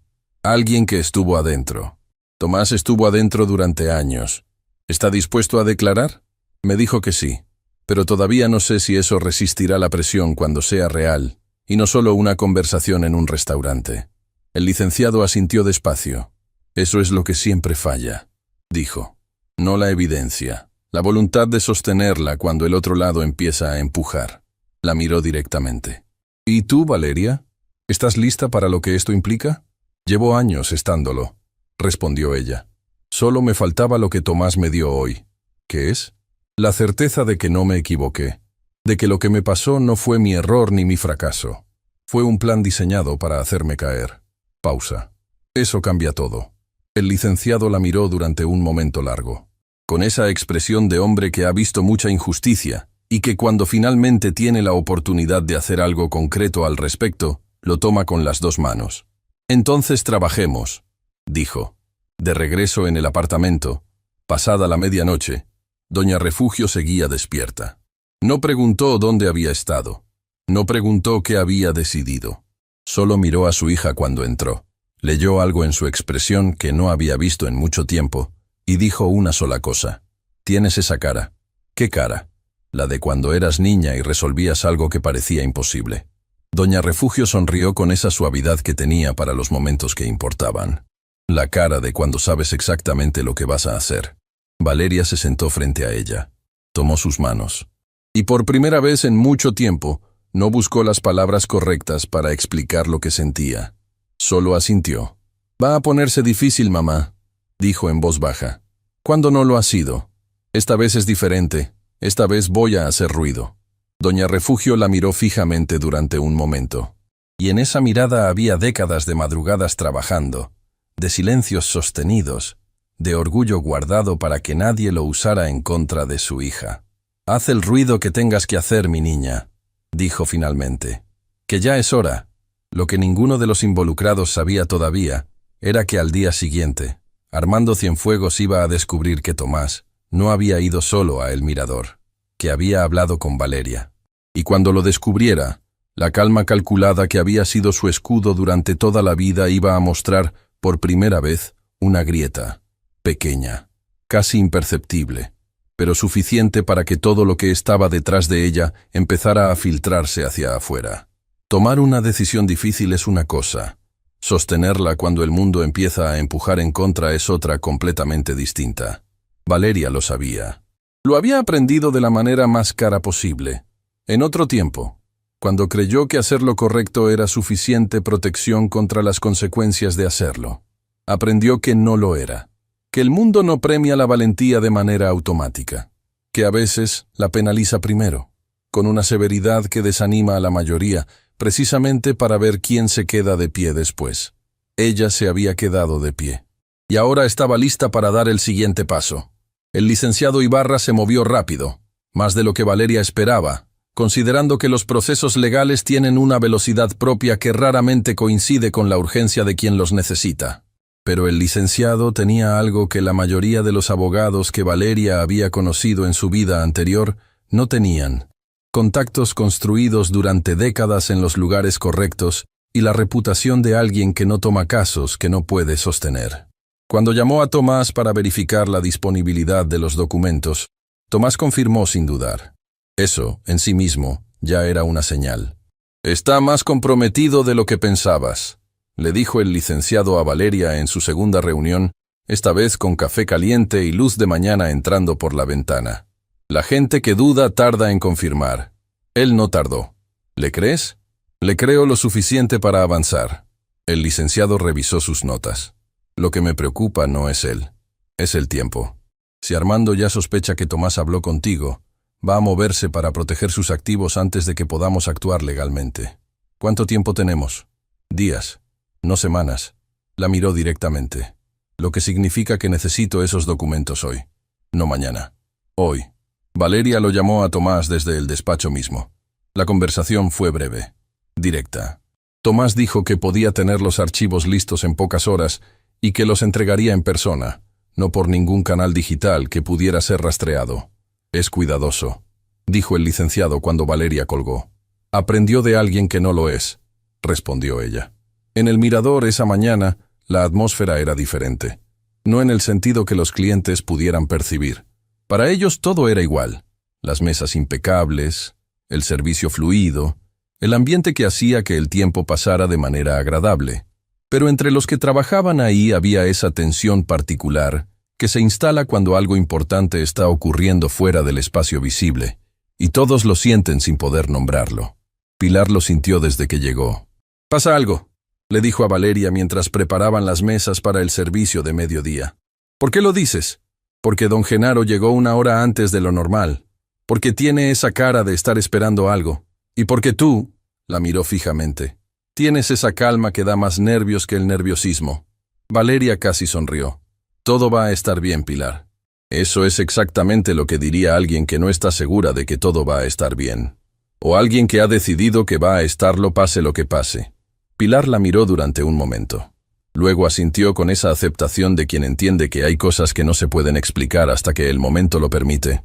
Alguien que estuvo adentro. Tomás estuvo adentro durante años. ¿Está dispuesto a declarar? Me dijo que sí, pero todavía no sé si eso resistirá la presión cuando sea real, y no solo una conversación en un restaurante. El licenciado asintió despacio. Eso es lo que siempre falla, dijo. No la evidencia, la voluntad de sostenerla cuando el otro lado empieza a empujar. La miró directamente. ¿Y tú, Valeria? ¿Estás lista para lo que esto implica? Llevo años estándolo, respondió ella. Solo me faltaba lo que Tomás me dio hoy. ¿Qué es? La certeza de que no me equivoqué, de que lo que me pasó no fue mi error ni mi fracaso. Fue un plan diseñado para hacerme caer. Pausa. Eso cambia todo. El licenciado la miró durante un momento largo, con esa expresión de hombre que ha visto mucha injusticia y que cuando finalmente tiene la oportunidad de hacer algo concreto al respecto, lo toma con las dos manos. Entonces trabajemos, dijo. De regreso en el apartamento, pasada la medianoche, doña Refugio seguía despierta. No preguntó dónde había estado. No preguntó qué había decidido. Solo miró a su hija cuando entró. Leyó algo en su expresión que no había visto en mucho tiempo y dijo una sola cosa. Tienes esa cara. ¿Qué cara? La de cuando eras niña y resolvías algo que parecía imposible. Doña Refugio sonrió con esa suavidad que tenía para los momentos que importaban. La cara de cuando sabes exactamente lo que vas a hacer. Valeria se sentó frente a ella. Tomó sus manos. Y por primera vez en mucho tiempo, no buscó las palabras correctas para explicar lo que sentía. Solo asintió. Va a ponerse difícil, mamá, dijo en voz baja. ¿Cuándo no lo ha sido? Esta vez es diferente. Esta vez voy a hacer ruido. Doña Refugio la miró fijamente durante un momento. Y en esa mirada había décadas de madrugadas trabajando, de silencios sostenidos, de orgullo guardado para que nadie lo usara en contra de su hija. Haz el ruido que tengas que hacer, mi niña, dijo finalmente. Que ya es hora. Lo que ninguno de los involucrados sabía todavía era que al día siguiente, Armando Cienfuegos iba a descubrir que Tomás no había ido solo a El Mirador, que había hablado con Valeria. Y cuando lo descubriera, la calma calculada que había sido su escudo durante toda la vida iba a mostrar, por primera vez, una grieta, pequeña, casi imperceptible, pero suficiente para que todo lo que estaba detrás de ella empezara a filtrarse hacia afuera. Tomar una decisión difícil es una cosa. Sostenerla cuando el mundo empieza a empujar en contra es otra completamente distinta. Valeria lo sabía. Lo había aprendido de la manera más cara posible. En otro tiempo, cuando creyó que hacer lo correcto era suficiente protección contra las consecuencias de hacerlo. Aprendió que no lo era. Que el mundo no premia la valentía de manera automática. Que a veces la penaliza primero, con una severidad que desanima a la mayoría, precisamente para ver quién se queda de pie después. Ella se había quedado de pie. Y ahora estaba lista para dar el siguiente paso. El licenciado Ibarra se movió rápido, más de lo que Valeria esperaba, considerando que los procesos legales tienen una velocidad propia que raramente coincide con la urgencia de quien los necesita. Pero el licenciado tenía algo que la mayoría de los abogados que Valeria había conocido en su vida anterior no tenían. Contactos construidos durante décadas en los lugares correctos y la reputación de alguien que no toma casos que no puede sostener. Cuando llamó a Tomás para verificar la disponibilidad de los documentos, Tomás confirmó sin dudar. Eso, en sí mismo, ya era una señal. «Está más comprometido de lo que pensabas», le dijo el licenciado a Valeria en su segunda reunión, esta vez con café caliente y luz de mañana entrando por la ventana. La gente que duda tarda en confirmar. Él no tardó. ¿Le crees? Le creo lo suficiente para avanzar. El licenciado revisó sus notas. Lo que me preocupa no es él, es el tiempo. Si Armando ya sospecha que Tomás habló contigo, va a moverse para proteger sus activos antes de que podamos actuar legalmente. ¿Cuánto tiempo tenemos? Días, no semanas. La miró directamente. Lo que significa que necesito esos documentos hoy, no mañana. Hoy. Valeria lo llamó a Tomás desde el despacho mismo. La conversación fue breve, directa. Tomás dijo que podía tener los archivos listos en pocas horas y que los entregaría en persona, no por ningún canal digital que pudiera ser rastreado. Es cuidadoso, dijo el licenciado cuando Valeria colgó. Aprendió de alguien que no lo es, respondió ella. En el Mirador esa mañana, La atmósfera era diferente. No en el sentido que los clientes pudieran percibir. Para ellos todo era igual. Las mesas impecables, el servicio fluido, el ambiente que hacía que el tiempo pasara de manera agradable. Pero entre los que trabajaban ahí había esa tensión particular que se instala cuando algo importante está ocurriendo fuera del espacio visible, y todos lo sienten sin poder nombrarlo. Pilar lo sintió desde que llegó. «Pasa algo», le dijo a Valeria mientras preparaban las mesas para el servicio de mediodía. «¿Por qué lo dices?» «Porque don Genaro llegó 1 hora antes de lo normal, porque tiene esa cara de estar esperando algo, y porque tú», la miró fijamente, «tienes esa calma que da más nervios que el nerviosismo». Valeria casi sonrió. «Todo va a estar bien, Pilar». Eso es exactamente lo que diría alguien que no está segura de que todo va a estar bien. O alguien que ha decidido que va a estarlo pase lo que pase. Pilar la miró durante un momento. Luego asintió con esa aceptación de quien entiende que hay cosas que no se pueden explicar hasta que el momento lo permite.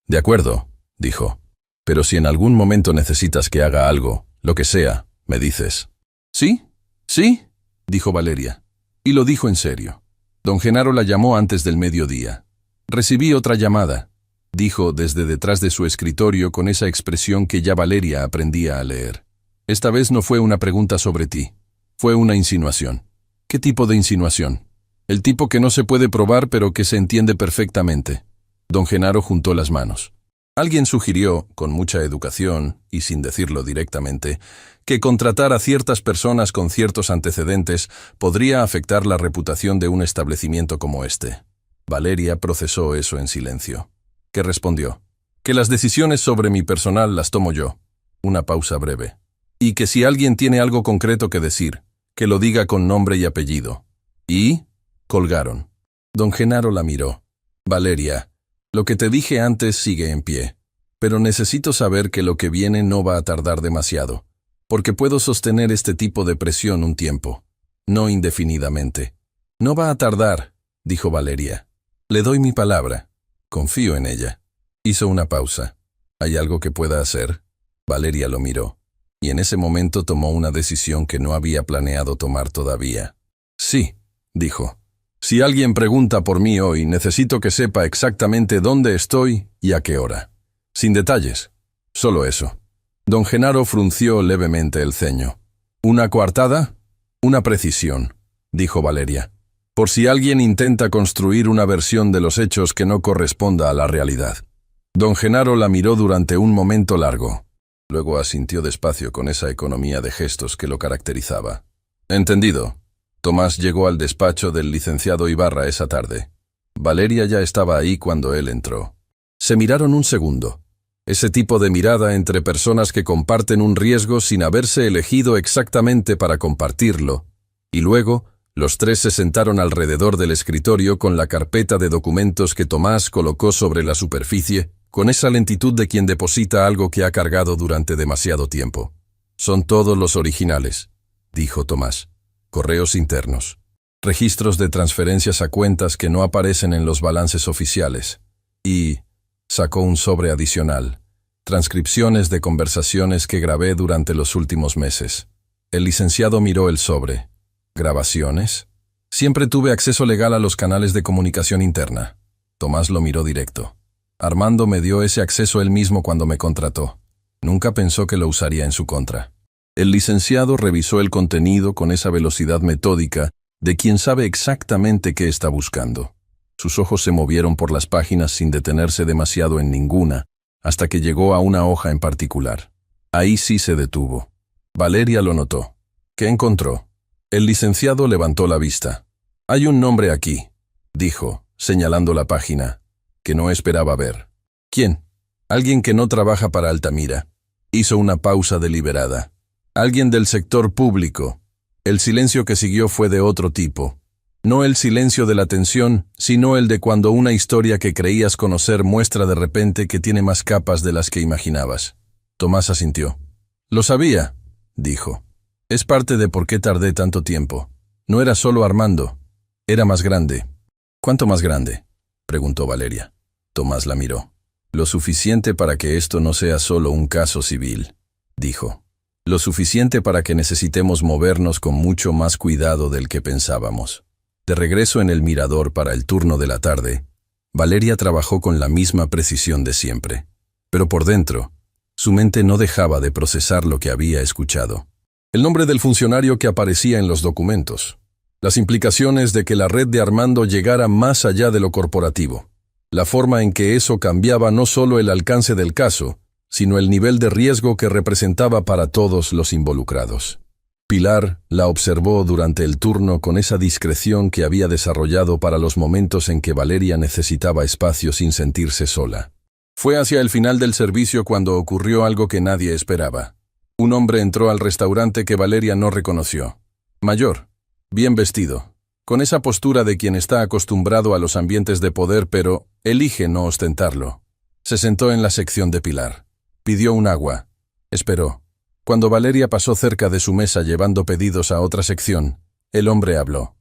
«De acuerdo», dijo. «Pero si en algún momento necesitas que haga algo, lo que sea, me dices». «¿Sí? ¿Sí?», dijo Valeria. Y lo dijo en serio. Don Genaro la llamó antes del mediodía. «Recibí otra llamada», dijo desde detrás de su escritorio con esa expresión que ya Valeria aprendía a leer. «Esta vez no fue una pregunta sobre ti. Fue una insinuación». «¿Qué tipo de insinuación?» «El tipo que no se puede probar pero que se entiende perfectamente». Don Genaro juntó las manos. Alguien sugirió, con mucha educación, y sin decirlo directamente, que contratar a ciertas personas con ciertos antecedentes podría afectar la reputación de un establecimiento como este. Valeria procesó eso en silencio. ¿Qué respondió? «Que las decisiones sobre mi personal las tomo yo». Una pausa breve. «Y que si alguien tiene algo concreto que decir, que lo diga con nombre y apellido». «¿Y?» Colgaron. Don Genaro la miró. «Valeria, lo que te dije antes sigue en pie, pero necesito saber que lo que viene no va a tardar demasiado, porque puedo sostener este tipo de presión un tiempo, no indefinidamente». «No va a tardar», dijo Valeria. «Le doy mi palabra. Confío en ella». Hizo una pausa. «¿Hay algo que pueda hacer?» Valeria lo miró, y en ese momento tomó una decisión que no había planeado tomar todavía. «Sí», dijo. «Si alguien pregunta por mí hoy, necesito que sepa exactamente dónde estoy y a qué hora. Sin detalles. Solo eso». Don Genaro frunció levemente el ceño. «¿Una coartada?» «Una precisión», dijo Valeria. «Por si alguien intenta construir una versión de los hechos que no corresponda a la realidad». Don Genaro la miró durante un momento largo. Luego asintió despacio con esa economía de gestos que lo caracterizaba. «Entendido». Tomás llegó al despacho del licenciado Ibarra esa tarde. Valeria ya estaba ahí cuando él entró. Se miraron un segundo. Ese tipo de mirada entre personas que comparten un riesgo sin haberse elegido exactamente para compartirlo. Y luego, los tres se sentaron alrededor del escritorio con la carpeta de documentos que Tomás colocó sobre la superficie, con esa lentitud de quien deposita algo que ha cargado durante demasiado tiempo. «Son todos los originales», dijo Tomás. «Correos internos. Registros de transferencias a cuentas que no aparecen en los balances oficiales. Y...» sacó un sobre adicional. «Transcripciones de conversaciones que grabé durante los últimos meses». El licenciado miró el sobre. «¿Grabaciones?» «Siempre tuve acceso legal a los canales de comunicación interna». Tomás lo miró directo. «Armando me dio ese acceso él mismo cuando me contrató. Nunca pensó que lo usaría en su contra». El licenciado revisó el contenido con esa velocidad metódica de quien sabe exactamente qué está buscando. Sus ojos se movieron por las páginas sin detenerse demasiado en ninguna, hasta que llegó a una hoja en particular. Ahí sí se detuvo. Valeria lo notó. ¿Qué encontró? El licenciado levantó la vista. «Hay un nombre aquí», dijo, señalando la página, que no esperaba ver. «¿Quién?» «Alguien que no trabaja para Altamira». Hizo una pausa deliberada. «Alguien del sector público». El silencio que siguió fue de otro tipo. No el silencio de la tensión, sino el de cuando una historia que creías conocer muestra de repente que tiene más capas de las que imaginabas. Tomás asintió. «Lo sabía», dijo. «Es parte de por qué tardé tanto tiempo. No era solo Armando. Era más grande». «¿Cuánto más grande?», preguntó Valeria. Tomás la miró. «Lo suficiente para que esto no sea solo un caso civil», dijo. Lo suficiente para que necesitemos movernos con mucho más cuidado del que pensábamos. De regreso en el mirador para el turno de la tarde, Valeria trabajó con la misma precisión de siempre. Pero por dentro, su mente no dejaba de procesar lo que había escuchado. El nombre del funcionario que aparecía en los documentos. Las implicaciones de que la red de Armando llegara más allá de lo corporativo. La forma en que eso cambiaba no solo el alcance del caso, sino el nivel de riesgo que representaba para todos los involucrados. Pilar la observó durante el turno con esa discreción que había desarrollado para los momentos en que Valeria necesitaba espacio sin sentirse sola. Fue hacia el final del servicio cuando ocurrió algo que nadie esperaba. Un hombre entró al restaurante que Valeria no reconoció. Mayor, bien vestido, con esa postura de quien está acostumbrado a los ambientes de poder pero elige no ostentarlo. Se sentó en la sección de Pilar. Pidió un agua. Esperó. Cuando Valeria pasó cerca de su mesa llevando pedidos a otra sección, el hombre habló.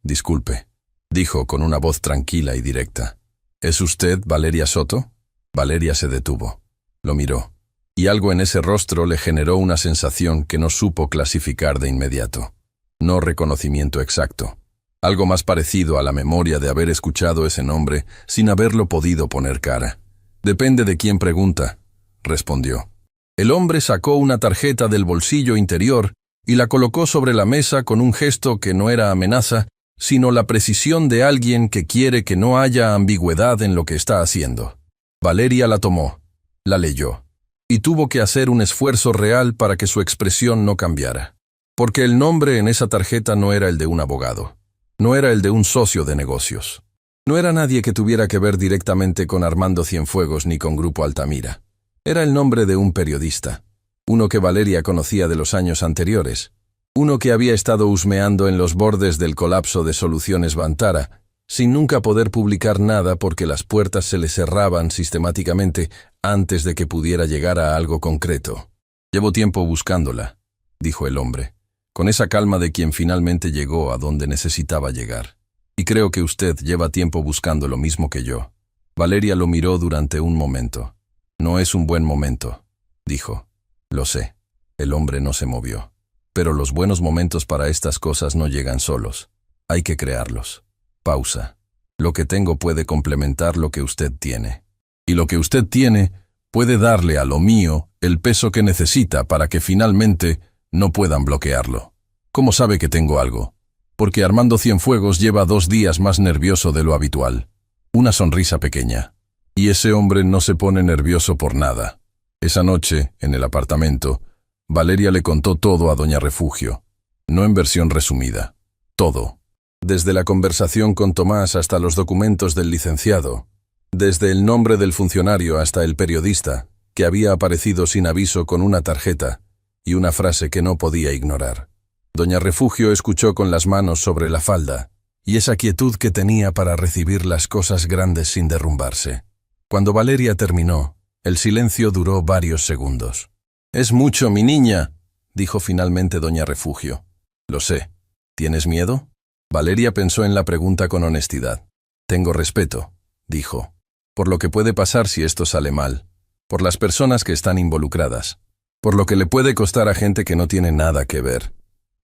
Disculpe, dijo con una voz tranquila y directa. ¿Es usted Valeria Soto? Valeria se detuvo. Lo miró. Y algo en ese rostro le generó una sensación que no supo clasificar de inmediato. No reconocimiento exacto. Algo más parecido a la memoria de haber escuchado ese nombre sin haberlo podido poner cara. Depende de quién pregunta, respondió. El hombre sacó una tarjeta del bolsillo interior y la colocó sobre la mesa con un gesto que no era amenaza, sino la precisión de alguien que quiere que no haya ambigüedad en lo que está haciendo. Valeria la tomó, la leyó, y tuvo que hacer un esfuerzo real para que su expresión no cambiara. Porque el nombre en esa tarjeta no era el de un abogado, no era el de un socio de negocios. No era nadie que tuviera que ver directamente con Armando Cienfuegos ni con Grupo Altamira. Era el nombre de un periodista, uno que Valeria conocía de los años anteriores, uno que había estado husmeando en los bordes del colapso de Soluciones Vantara, sin nunca poder publicar nada porque las puertas se le cerraban sistemáticamente antes de que pudiera llegar a algo concreto. Llevo tiempo buscándola, dijo el hombre, con esa calma de quien finalmente llegó a donde necesitaba llegar. Y creo que usted lleva tiempo buscando lo mismo que yo. Valeria lo miró durante un momento. No es un buen momento, dijo. Lo sé. El hombre no se movió. Pero los buenos momentos para estas cosas no llegan solos. Hay que crearlos. Pausa. Lo que tengo puede complementar lo que usted tiene. Y lo que usted tiene puede darle a lo mío el peso que necesita para que finalmente no puedan bloquearlo. ¿Cómo sabe que tengo algo? Porque Armando Cienfuegos lleva 2 días más nervioso de lo habitual. Una sonrisa pequeña. Y ese hombre no se pone nervioso por nada. Esa noche, en el apartamento, Valeria le contó todo a doña Refugio. No en versión resumida. Todo. Desde la conversación con Tomás hasta los documentos del licenciado. Desde el nombre del funcionario hasta el periodista, que había aparecido sin aviso con una tarjeta y una frase que no podía ignorar. Doña Refugio escuchó con las manos sobre la falda, y esa quietud que tenía para recibir las cosas grandes sin derrumbarse. Cuando Valeria terminó, el silencio duró varios segundos. «Es mucho, mi niña», dijo finalmente doña Refugio. «Lo sé. ¿Tienes miedo?» Valeria pensó en la pregunta con honestidad. «Tengo respeto», dijo, «por lo que puede pasar si esto sale mal, por las personas que están involucradas, por lo que le puede costar a gente que no tiene nada que ver».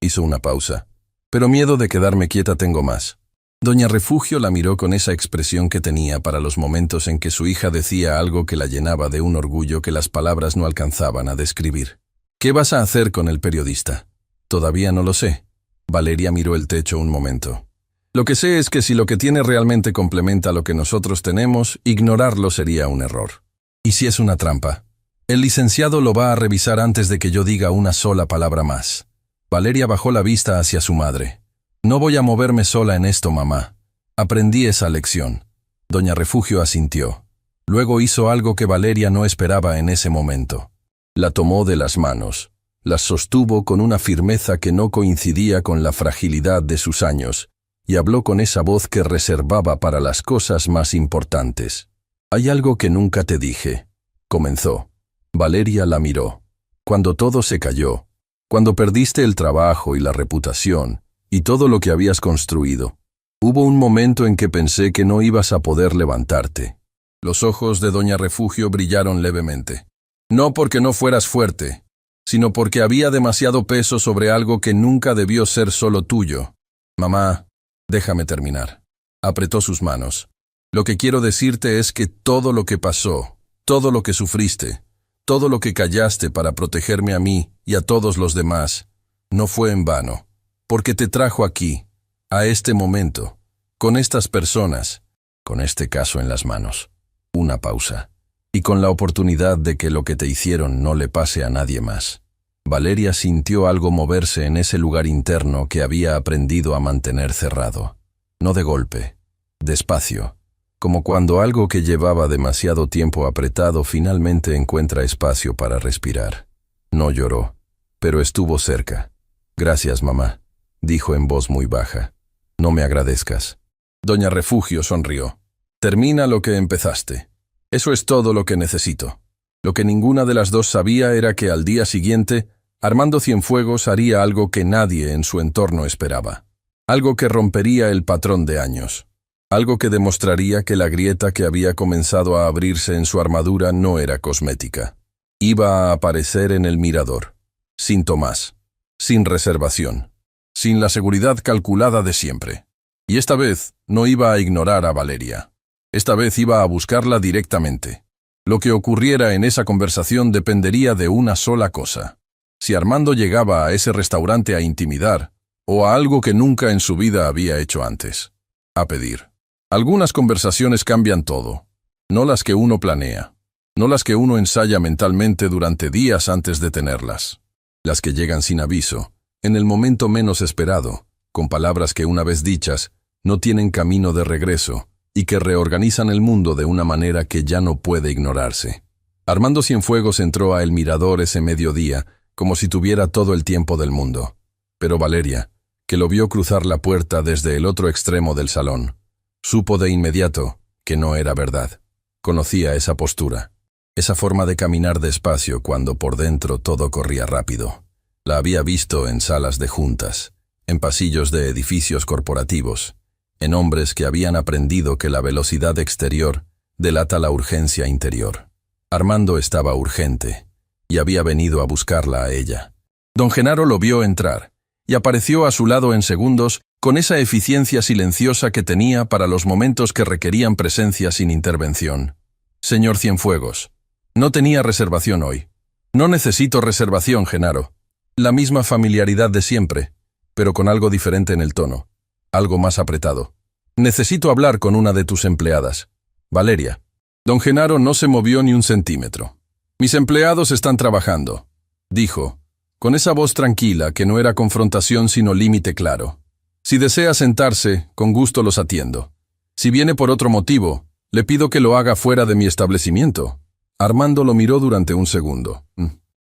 Hizo una pausa. «Pero miedo de quedarme quieta tengo más». Doña Refugio la miró con esa expresión que tenía para los momentos en que su hija decía algo que la llenaba de un orgullo que las palabras no alcanzaban a describir. «¿Qué vas a hacer con el periodista?» «Todavía no lo sé». Valeria miró el techo un momento. «Lo que sé es que si lo que tiene realmente complementa lo que nosotros tenemos, ignorarlo sería un error. ¿Y si es una trampa? El licenciado lo va a revisar antes de que yo diga una sola palabra más». Valeria bajó la vista hacia su madre. «No voy a moverme sola en esto, mamá. Aprendí esa lección». Doña Refugio asintió. Luego hizo algo que Valeria no esperaba en ese momento. La tomó de las manos, las sostuvo con una firmeza que no coincidía con la fragilidad de sus años, y habló con esa voz que reservaba para las cosas más importantes. «Hay algo que nunca te dije», comenzó. Valeria la miró. «Cuando todo se cayó, cuando perdiste el trabajo y la reputación, y todo lo que habías construido, hubo un momento en que pensé que no ibas a poder levantarte». Los ojos de doña Refugio brillaron levemente. «No porque no fueras fuerte, sino porque había demasiado peso sobre algo que nunca debió ser solo tuyo. Mamá, déjame terminar. Apretó sus manos. Lo que quiero decirte es que todo lo que pasó, todo lo que sufriste, todo lo que callaste para protegerme a mí y a todos los demás, no fue en vano, porque te trajo aquí, a este momento, con estas personas, con este caso en las manos. Una pausa. Y con la oportunidad de que lo que te hicieron no le pase a nadie más. Valeria sintió algo moverse en ese lugar interno que había aprendido a mantener cerrado. No de golpe, despacio, como cuando algo que llevaba demasiado tiempo apretado finalmente encuentra espacio para respirar. No lloró, pero estuvo cerca. Gracias, mamá, dijo en voz muy baja. No me agradezcas. Doña Refugio sonrió. Termina lo que empezaste. Eso es todo lo que necesito. Lo que ninguna de las dos sabía era que al día siguiente, Armando Cienfuegos haría algo que nadie en su entorno esperaba. Algo que rompería el patrón de años. Algo que demostraría que la grieta que había comenzado a abrirse en su armadura no era cosmética. Iba a aparecer en el mirador. Sin Tomás. Sin reservación. Sin la seguridad calculada de siempre. Y esta vez no iba a ignorar a Valeria. Esta vez iba a buscarla directamente. Lo que ocurriera en esa conversación dependería de una sola cosa. Si Armando llegaba a ese restaurante a intimidar, o a algo que nunca en su vida había hecho antes. A pedir. Algunas conversaciones cambian todo. No las que uno planea. No las que uno ensaya mentalmente durante días antes de tenerlas. Las que llegan sin aviso, en el momento menos esperado, con palabras que una vez dichas, no tienen camino de regreso, y que reorganizan el mundo de una manera que ya no puede ignorarse. Armando Cienfuegos entró a El Mirador ese mediodía, como si tuviera todo el tiempo del mundo. Pero Valeria, que lo vio cruzar la puerta desde el otro extremo del salón, supo de inmediato que no era verdad. Conocía esa postura, esa forma de caminar despacio cuando por dentro todo corría rápido. La había visto en salas de juntas, en pasillos de edificios corporativos, en hombres que habían aprendido que la velocidad exterior delata la urgencia interior. Armando estaba urgente, y había venido a buscarla a ella. Don Genaro lo vio entrar, y apareció a su lado en segundos con esa eficiencia silenciosa que tenía para los momentos que requerían presencia sin intervención. Señor Cienfuegos, no tenía reservación hoy. No necesito reservación, Genaro. La misma familiaridad de siempre, pero con algo diferente en el tono. Algo más apretado. Necesito hablar con una de tus empleadas. Valeria. Don Genaro no se movió ni un centímetro. Mis empleados están trabajando, dijo, con esa voz tranquila que no era confrontación sino límite claro. Si desea sentarse, con gusto los atiendo. Si viene por otro motivo, le pido que lo haga fuera de mi establecimiento. Armando lo miró durante un segundo.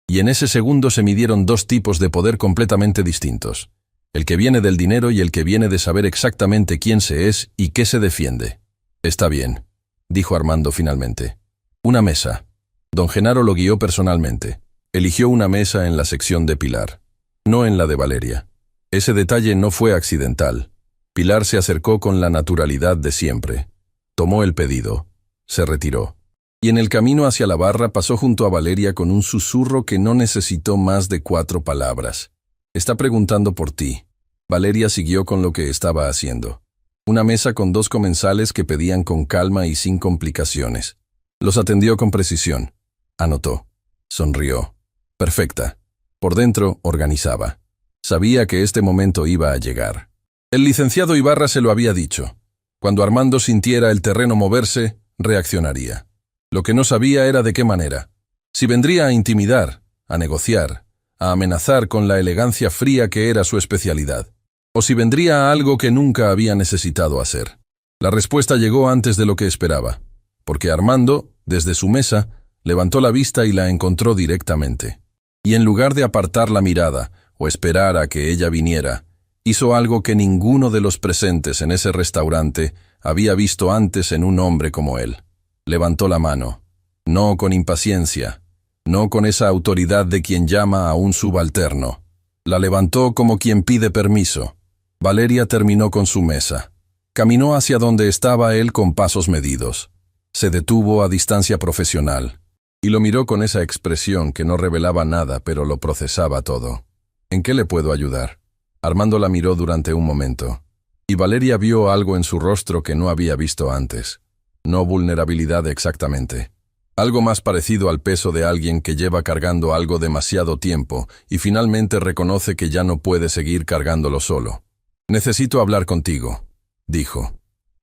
Y en ese segundo se midieron dos tipos de poder completamente distintos. El que viene del dinero y el que viene de saber exactamente quién se es y qué se defiende. Está bien, dijo Armando finalmente. Una mesa. Don Genaro lo guió personalmente. Eligió una mesa en la sección de Pilar, no en la de Valeria. Ese detalle no fue accidental. Pilar se acercó con la naturalidad de siempre. Tomó el pedido. Se retiró. Y en el camino hacia la barra pasó junto a Valeria con un susurro que no necesitó más de 4 palabras. Está preguntando por ti. Valeria siguió con lo que estaba haciendo. Una mesa con 2 comensales que pedían con calma y sin complicaciones. Los atendió con precisión. Anotó. Sonrió. Perfecta. Por dentro, organizaba. Sabía que este momento iba a llegar. El licenciado Ibarra se lo había dicho. Cuando Armando sintiera el terreno moverse, reaccionaría. Lo que no sabía era de qué manera. Si vendría a intimidar, a negociar, a amenazar con la elegancia fría que era su especialidad, o si vendría a algo que nunca había necesitado hacer. La respuesta llegó antes de lo que esperaba, porque Armando, desde su mesa, levantó la vista y la encontró directamente. Y en lugar de apartar la mirada o esperar a que ella viniera, hizo algo que ninguno de los presentes en ese restaurante había visto antes en un hombre como él. Levantó la mano, no con impaciencia, no con esa autoridad de quien llama a un subalterno. La levantó como quien pide permiso. Valeria terminó con su mesa. Caminó hacia donde estaba él con pasos medidos. Se detuvo a distancia profesional. Y lo miró con esa expresión que no revelaba nada, pero lo procesaba todo. ¿En qué le puedo ayudar? Armando la miró durante un momento. Y Valeria vio algo en su rostro que no había visto antes. No vulnerabilidad exactamente. Algo más parecido al peso de alguien que lleva cargando algo demasiado tiempo y finalmente reconoce que ya no puede seguir cargándolo solo. «Necesito hablar contigo», dijo.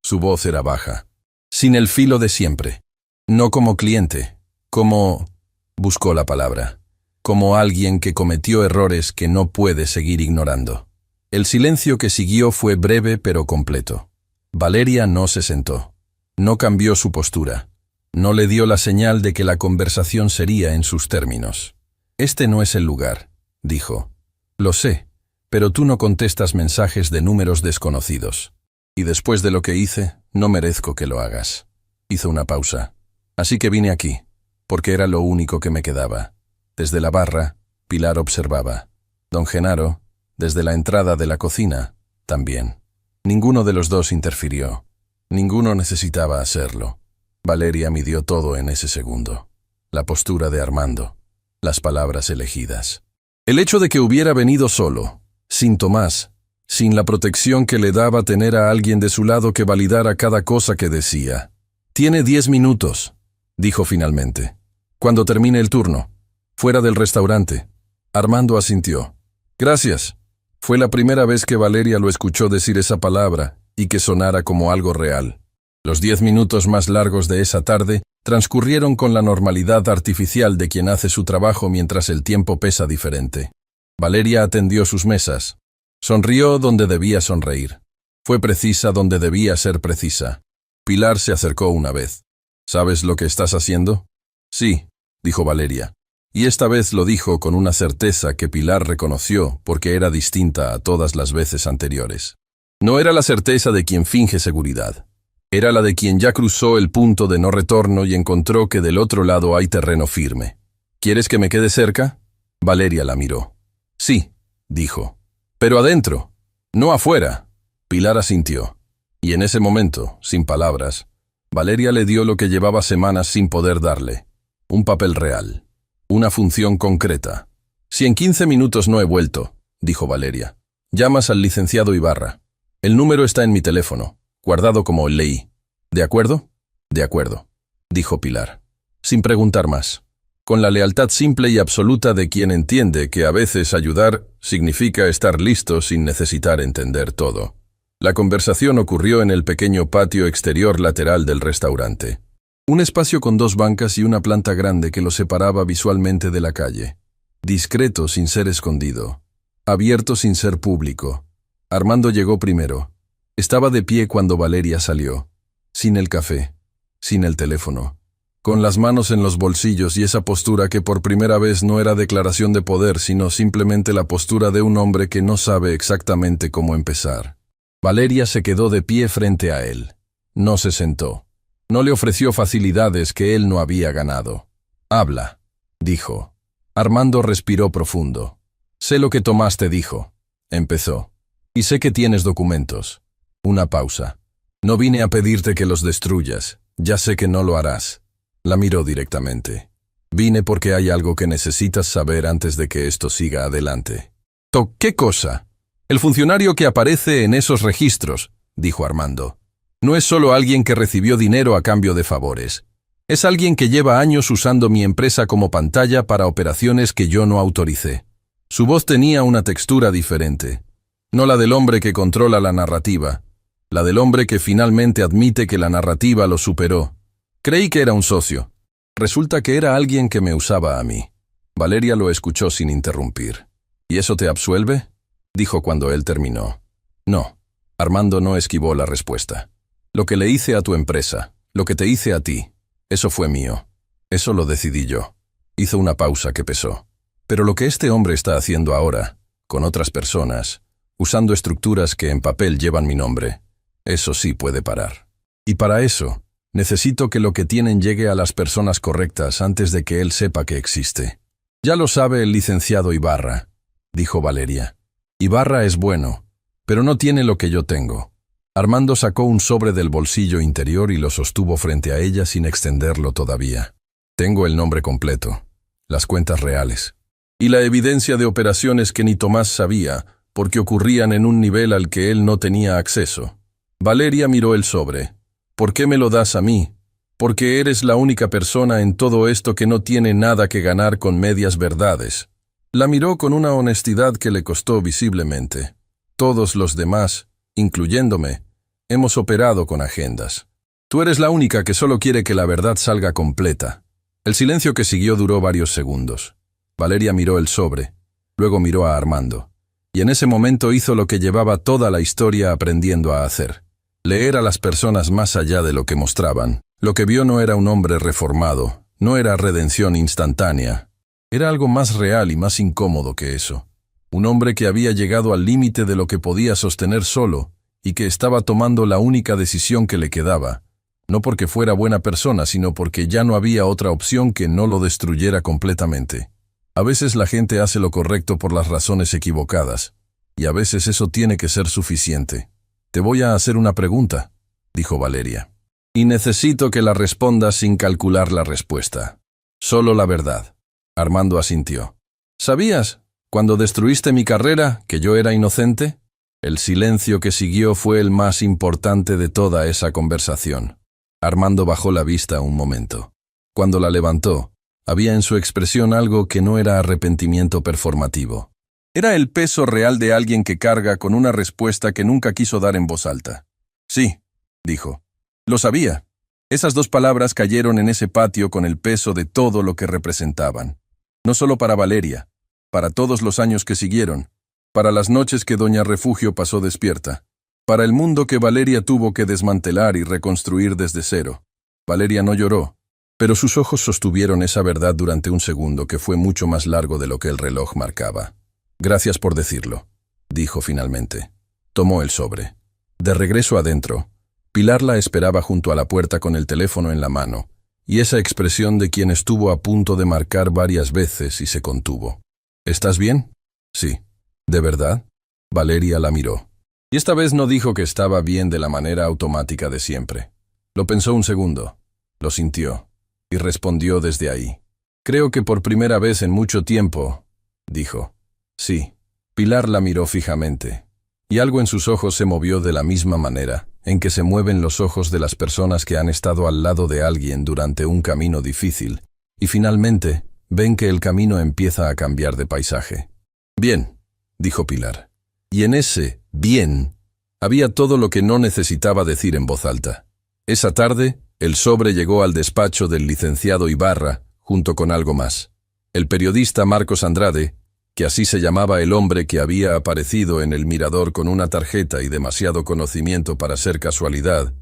Su voz era baja. Sin el filo de siempre. No como cliente. Como... buscó la palabra. Como alguien que cometió errores que no puede seguir ignorando. El silencio que siguió fue breve pero completo. Valeria no se sentó. No cambió su postura. No le dio la señal de que la conversación sería en sus términos. «Este no es el lugar», dijo. «Lo sé, pero tú no contestas mensajes de números desconocidos. Y después de lo que hice, no merezco que lo hagas». Hizo una pausa. «Así que vine aquí, porque era lo único que me quedaba». Desde la barra, Pilar observaba. Don Genaro, desde la entrada de la cocina, también. Ninguno de los dos interfirió. Ninguno necesitaba hacerlo. Valeria midió todo en ese segundo. La postura de Armando. Las palabras elegidas. El hecho de que hubiera venido solo, sin Tomás, sin la protección que le daba tener a alguien de su lado que validara cada cosa que decía. «Tiene 10 minutos», dijo finalmente. «Cuando termine el turno. Fuera del restaurante». Armando asintió. «Gracias». Fue la primera vez que Valeria lo escuchó decir esa palabra y que sonara como algo real. Los 10 minutos más largos de esa tarde transcurrieron con la normalidad artificial de quien hace su trabajo mientras el tiempo pesa diferente. Valeria atendió sus mesas. Sonrió donde debía sonreír. Fue precisa donde debía ser precisa. Pilar se acercó una vez. «¿Sabes lo que estás haciendo?» «Sí», dijo Valeria. Y esta vez lo dijo con una certeza que Pilar reconoció porque era distinta a todas las veces anteriores. No era la certeza de quien finge seguridad. Era la de quien ya cruzó el punto de no retorno y encontró que del otro lado hay terreno firme. «¿Quieres que me quede cerca?» Valeria la miró. «Sí», dijo. «Pero adentro, no afuera». Pilar asintió. Y en ese momento, sin palabras, Valeria le dio lo que llevaba semanas sin poder darle. Un papel real. Una función concreta. «Si en 15 minutos no he vuelto», dijo Valeria, «llamas al licenciado Ibarra. El número está en mi teléfono, guardado como leí. ¿De acuerdo?» «De acuerdo», dijo Pilar, sin preguntar más, con la lealtad simple y absoluta de quien entiende que a veces ayudar significa estar listo sin necesitar entender todo. La conversación ocurrió en el pequeño patio exterior lateral del restaurante. Un espacio con 2 bancas y una planta grande que lo separaba visualmente de la calle. Discreto sin ser escondido. Abierto sin ser público. Armando llegó primero. Estaba de pie cuando Valeria salió. Sin el café. Sin el teléfono. Con las manos en los bolsillos y esa postura que por primera vez no era declaración de poder, sino simplemente la postura de un hombre que no sabe exactamente cómo empezar. Valeria se quedó de pie frente a él. No se sentó. No le ofreció facilidades que él no había ganado. «Habla», dijo. Armando respiró profundo. «Sé lo que Tomás te dijo», empezó. «Y sé que tienes documentos». Una pausa. «No vine a pedirte que los destruyas. Ya sé que no lo harás». La miró directamente. «Vine porque hay algo que necesitas saber antes de que esto siga adelante». «¿Qué cosa?» «El funcionario que aparece en esos registros», dijo Armando. «No es solo alguien que recibió dinero a cambio de favores. Es alguien que lleva años usando mi empresa como pantalla para operaciones que yo no autoricé». Su voz tenía una textura diferente. No la del hombre que controla la narrativa, la del hombre que finalmente admite que la narrativa lo superó. Creí que era un socio. Resulta que era alguien que me usaba a mí. Valeria lo escuchó sin interrumpir. «¿Y eso te absuelve?», dijo cuando él terminó. «No». Armando no esquivó la respuesta. «Lo que le hice a tu empresa, lo que te hice a ti, eso fue mío. Eso lo decidí yo». Hizo una pausa que pesó. «Pero lo que este hombre está haciendo ahora, con otras personas, usando estructuras que en papel llevan mi nombre, eso sí puede parar. Y para eso, necesito que lo que tienen llegue a las personas correctas antes de que él sepa que existe». «Ya lo sabe el licenciado Ibarra», dijo Valeria. «Ibarra es bueno, pero no tiene lo que yo tengo». Armando sacó un sobre del bolsillo interior y lo sostuvo frente a ella sin extenderlo todavía. Tengo el nombre completo, las cuentas reales, y la evidencia de operaciones que ni Tomás sabía, porque ocurrían en un nivel al que él no tenía acceso. Valeria miró el sobre. ¿Por qué me lo das a mí? Porque eres la única persona en todo esto que no tiene nada que ganar con medias verdades. La miró con una honestidad que le costó visiblemente. Todos los demás, incluyéndome, hemos operado con agendas. Tú eres la única que solo quiere que la verdad salga completa. El silencio que siguió duró varios segundos. Valeria miró el sobre, luego miró a Armando, y en ese momento hizo lo que llevaba toda la historia aprendiendo a hacer. Leer a las personas más allá de lo que mostraban. Lo que vio no era un hombre reformado, no era redención instantánea. Era algo más real y más incómodo que eso. Un hombre que había llegado al límite de lo que podía sostener solo y que estaba tomando la única decisión que le quedaba, no porque fuera buena persona, sino porque ya no había otra opción que no lo destruyera completamente. A veces la gente hace lo correcto por las razones equivocadas, y a veces eso tiene que ser suficiente. Te voy a hacer una pregunta, dijo Valeria, y necesito que la respondas sin calcular la respuesta. Solo la verdad. Armando asintió. ¿Sabías, cuando destruiste mi carrera, que yo era inocente? El silencio que siguió fue el más importante de toda esa conversación. Armando bajó la vista un momento. Cuando la levantó, había en su expresión algo que no era arrepentimiento performativo. Era el peso real de alguien que carga con una respuesta que nunca quiso dar en voz alta. Sí, dijo. Lo sabía. Esas dos palabras cayeron en ese patio con el peso de todo lo que representaban. No solo para Valeria, para todos los años que siguieron, para las noches que Doña Refugio pasó despierta, para el mundo que Valeria tuvo que desmantelar y reconstruir desde cero. Valeria no lloró, pero sus ojos sostuvieron esa verdad durante un segundo que fue mucho más largo de lo que el reloj marcaba. Gracias por decirlo, dijo finalmente. Tomó el sobre. De regreso adentro, Pilar la esperaba junto a la puerta con el teléfono en la mano, y esa expresión de quien estuvo a punto de marcar varias veces y se contuvo. ¿Estás bien? Sí. ¿De verdad? Valeria la miró. Y esta vez no dijo que estaba bien de la manera automática de siempre. Lo pensó un segundo, lo sintió, y respondió desde ahí. Creo que por primera vez en mucho tiempo, dijo. Sí. Pilar la miró fijamente, y algo en sus ojos se movió de la misma manera en que se mueven los ojos de las personas que han estado al lado de alguien durante un camino difícil, y finalmente ven que el camino empieza a cambiar de paisaje. Bien, dijo Pilar. Y en ese bien había todo lo que no necesitaba decir en voz alta. Esa tarde, el sobre llegó al despacho del licenciado Ibarra, junto con algo más. El periodista Marcos Andrade, que así se llamaba el hombre que había aparecido en el mirador con una tarjeta y demasiado conocimiento para ser casualidad,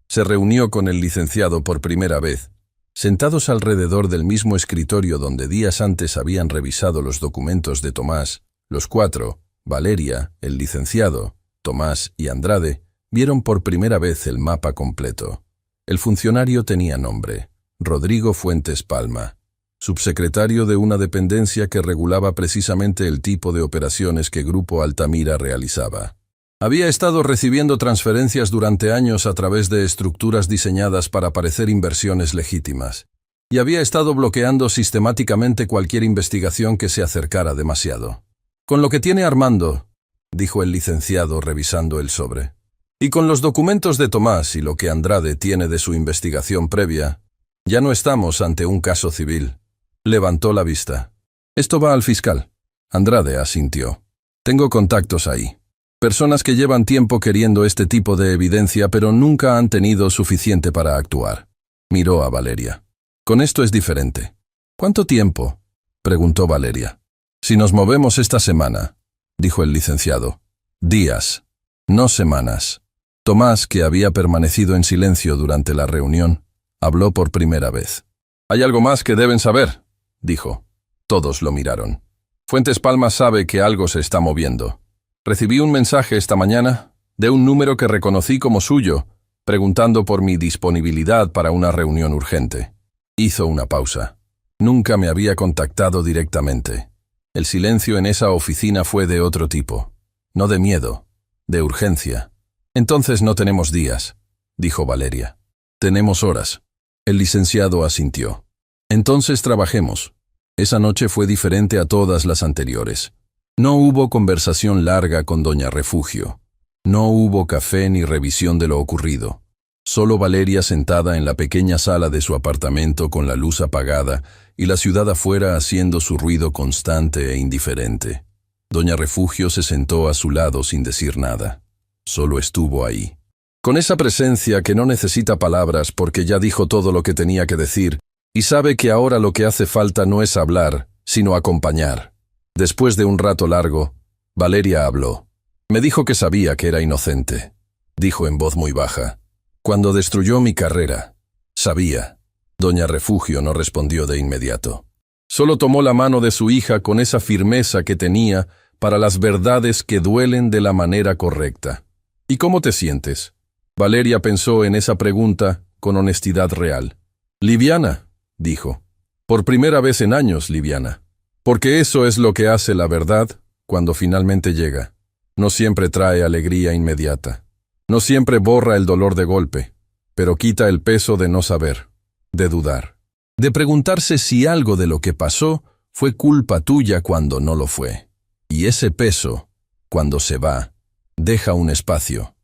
se reunió con el licenciado por primera vez, sentados alrededor del mismo escritorio donde días antes habían revisado los documentos de Tomás. Los cuatro, Valeria, el licenciado, Tomás y Andrade, vieron por primera vez el mapa completo. El funcionario tenía nombre: Rodrigo Fuentes Palma, subsecretario de una dependencia que regulaba precisamente el tipo de operaciones que Grupo Altamira realizaba. Había estado recibiendo transferencias durante años a través de estructuras diseñadas para parecer inversiones legítimas, y había estado bloqueando sistemáticamente cualquier investigación que se acercara demasiado. Con lo que tiene Armando, dijo el licenciado revisando el sobre, y con los documentos de Tomás y lo que Andrade tiene de su investigación previa, ya no estamos ante un caso civil. Levantó la vista. Esto va al fiscal. Andrade asintió. Tengo contactos ahí. Personas que llevan tiempo queriendo este tipo de evidencia, pero nunca han tenido suficiente para actuar. Miró a Valeria. Con esto es diferente. ¿Cuánto tiempo?, preguntó Valeria. Si nos movemos esta semana, dijo el licenciado. Días, no semanas. Tomás, que había permanecido en silencio durante la reunión, habló por primera vez. Hay algo más que deben saber, dijo. Todos lo miraron. Fuentes Palma sabe que algo se está moviendo. Recibí un mensaje esta mañana de un número que reconocí como suyo, preguntando por mi disponibilidad para una reunión urgente. Hizo una pausa. Nunca me había contactado directamente. El silencio en esa oficina fue de otro tipo. No de miedo, de urgencia. Entonces no tenemos días, dijo Valeria. Tenemos horas. El licenciado asintió. Entonces trabajemos. Esa noche fue diferente a todas las anteriores. No hubo conversación larga con doña Refugio. No hubo café ni revisión de lo ocurrido. Solo Valeria sentada en la pequeña sala de su apartamento con la luz apagada y la ciudad afuera haciendo su ruido constante e indiferente. Doña Refugio se sentó a su lado sin decir nada. Solo estuvo ahí. Con esa presencia que no necesita palabras porque ya dijo todo lo que tenía que decir y sabe que ahora lo que hace falta no es hablar, sino acompañar. Después de un rato largo, Valeria habló. Me dijo que sabía que era inocente. Dijo en voz muy baja. Cuando destruyó mi carrera, sabía. Doña Refugio no respondió de inmediato. Solo tomó la mano de su hija con esa firmeza que tenía para las verdades que duelen de la manera correcta. ¿Y cómo te sientes? Valeria pensó en esa pregunta con honestidad real. Liviana, dijo. Por primera vez en años, liviana. Porque eso es lo que hace la verdad cuando finalmente llega. No siempre trae alegría inmediata. No siempre borra el dolor de golpe, pero quita el peso de no saber, de dudar, de preguntarse si algo de lo que pasó fue culpa tuya cuando no lo fue. Y ese peso, cuando se va, deja un espacio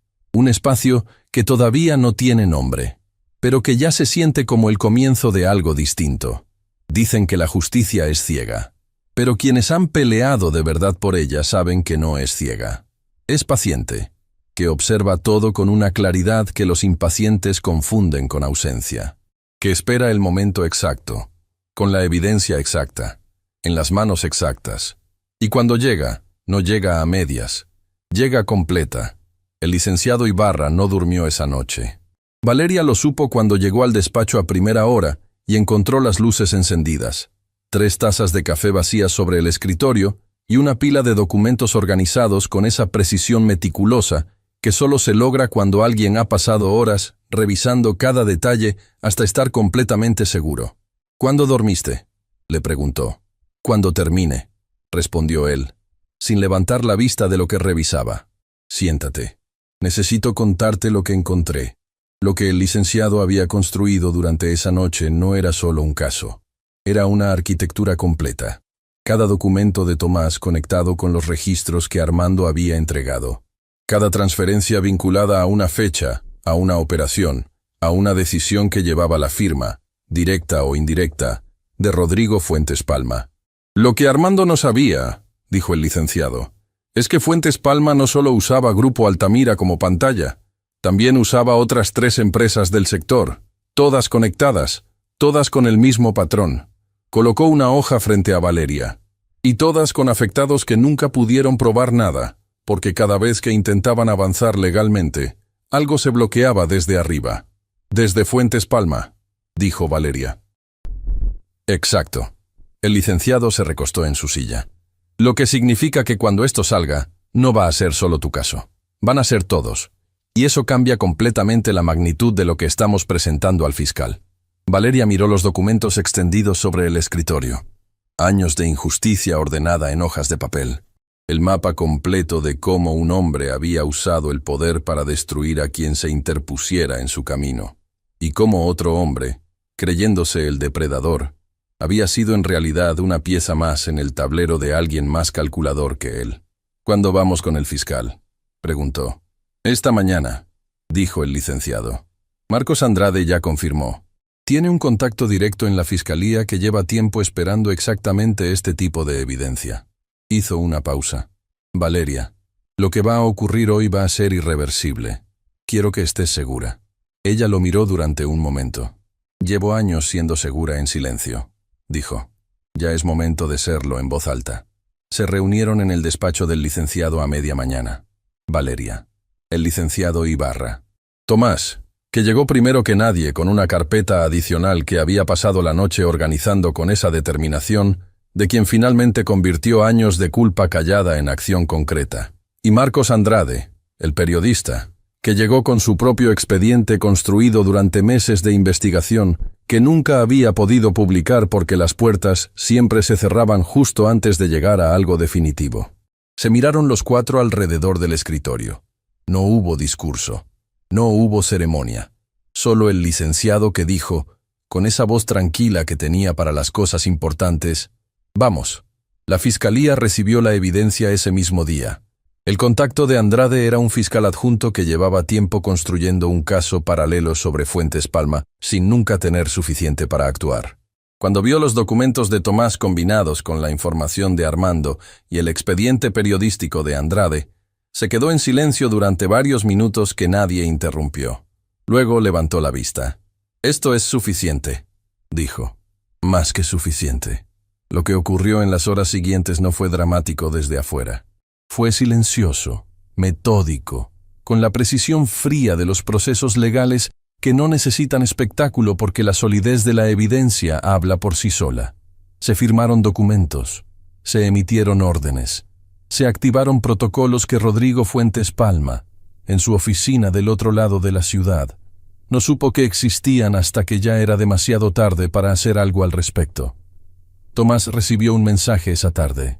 que todavía no tiene nombre, pero que ya se siente como el comienzo de algo distinto. Dicen que la justicia es ciega, pero quienes han peleado de verdad por ella saben que no es ciega. Es paciente, que observa todo con una claridad que los impacientes confunden con ausencia, que espera el momento exacto, con la evidencia exacta, en las manos exactas, y cuando llega, no llega a medias, llega completa. El licenciado Ibarra no durmió esa noche. Valeria lo supo cuando llegó al despacho a primera hora y encontró las luces encendidas, 3 tazas de café vacías sobre el escritorio y una pila de documentos organizados con esa precisión meticulosa que solo se logra cuando alguien ha pasado horas revisando cada detalle hasta estar completamente seguro. ¿Cuándo dormiste?, le preguntó. Cuando termine, respondió él, sin levantar la vista de lo que revisaba. Siéntate. Necesito contarte lo que encontré. Lo que el licenciado había construido durante esa noche no era solo un caso. Era una arquitectura completa. Cada documento de Tomás conectado con los registros que Armando había entregado. Cada transferencia vinculada a una fecha, a una operación, a una decisión que llevaba la firma, directa o indirecta, de Rodrigo Fuentes Palma. Lo que Armando no sabía, dijo el licenciado, es que Fuentes Palma no solo usaba Grupo Altamira como pantalla, también usaba otras 3 empresas del sector, todas conectadas, todas con el mismo patrón. Colocó una hoja frente a Valeria, y todas con afectados que nunca pudieron probar nada, porque cada vez que intentaban avanzar legalmente, algo se bloqueaba desde arriba. Desde Fuentes Palma, dijo Valeria. Exacto. El licenciado se recostó en su silla. Lo que significa que cuando esto salga, no va a ser solo tu caso. Van a ser todos. Y eso cambia completamente la magnitud de lo que estamos presentando al fiscal. Valeria miró los documentos extendidos sobre el escritorio. Años de injusticia ordenada en hojas de papel. El mapa completo de cómo un hombre había usado el poder para destruir a quien se interpusiera en su camino. Y cómo otro hombre, creyéndose el depredador, había sido en realidad una pieza más en el tablero de alguien más calculador que él. ¿Cuándo vamos con el fiscal?, preguntó. Esta mañana, dijo el licenciado. Marcos Andrade ya confirmó. Tiene un contacto directo en la fiscalía que lleva tiempo esperando exactamente este tipo de evidencia. Hizo una pausa. Valeria, lo que va a ocurrir hoy va a ser irreversible. Quiero que estés segura. Ella lo miró durante un momento. Llevo años siendo segura en silencio, dijo. Ya es momento de serlo en voz alta. Se reunieron en el despacho del licenciado a media mañana. Valeria, el licenciado Ibarra. Tomás, que llegó primero que nadie con una carpeta adicional que había pasado la noche organizando con esa determinación, de quien finalmente convirtió años de culpa callada en acción concreta. Y Marcos Andrade, el periodista, que llegó con su propio expediente construido durante meses de investigación, que nunca había podido publicar porque las puertas siempre se cerraban justo antes de llegar a algo definitivo. Se miraron los 4 alrededor del escritorio. No hubo discurso, no hubo ceremonia. Solo el licenciado que dijo, con esa voz tranquila que tenía para las cosas importantes: «Vamos». La fiscalía recibió la evidencia ese mismo día. El contacto de Andrade era un fiscal adjunto que llevaba tiempo construyendo un caso paralelo sobre Fuentes Palma, sin nunca tener suficiente para actuar. Cuando vio los documentos de Tomás combinados con la información de Armando y el expediente periodístico de Andrade, se quedó en silencio durante varios minutos que nadie interrumpió. Luego levantó la vista. «Esto es suficiente», dijo. «Más que suficiente». Lo que ocurrió en las horas siguientes no fue dramático desde afuera. Fue silencioso, metódico, con la precisión fría de los procesos legales que no necesitan espectáculo porque la solidez de la evidencia habla por sí sola. Se firmaron documentos, se emitieron órdenes, se activaron protocolos que Rodrigo Fuentes Palma, en su oficina del otro lado de la ciudad, no supo que existían hasta que ya era demasiado tarde para hacer algo al respecto. Tomás recibió un mensaje esa tarde,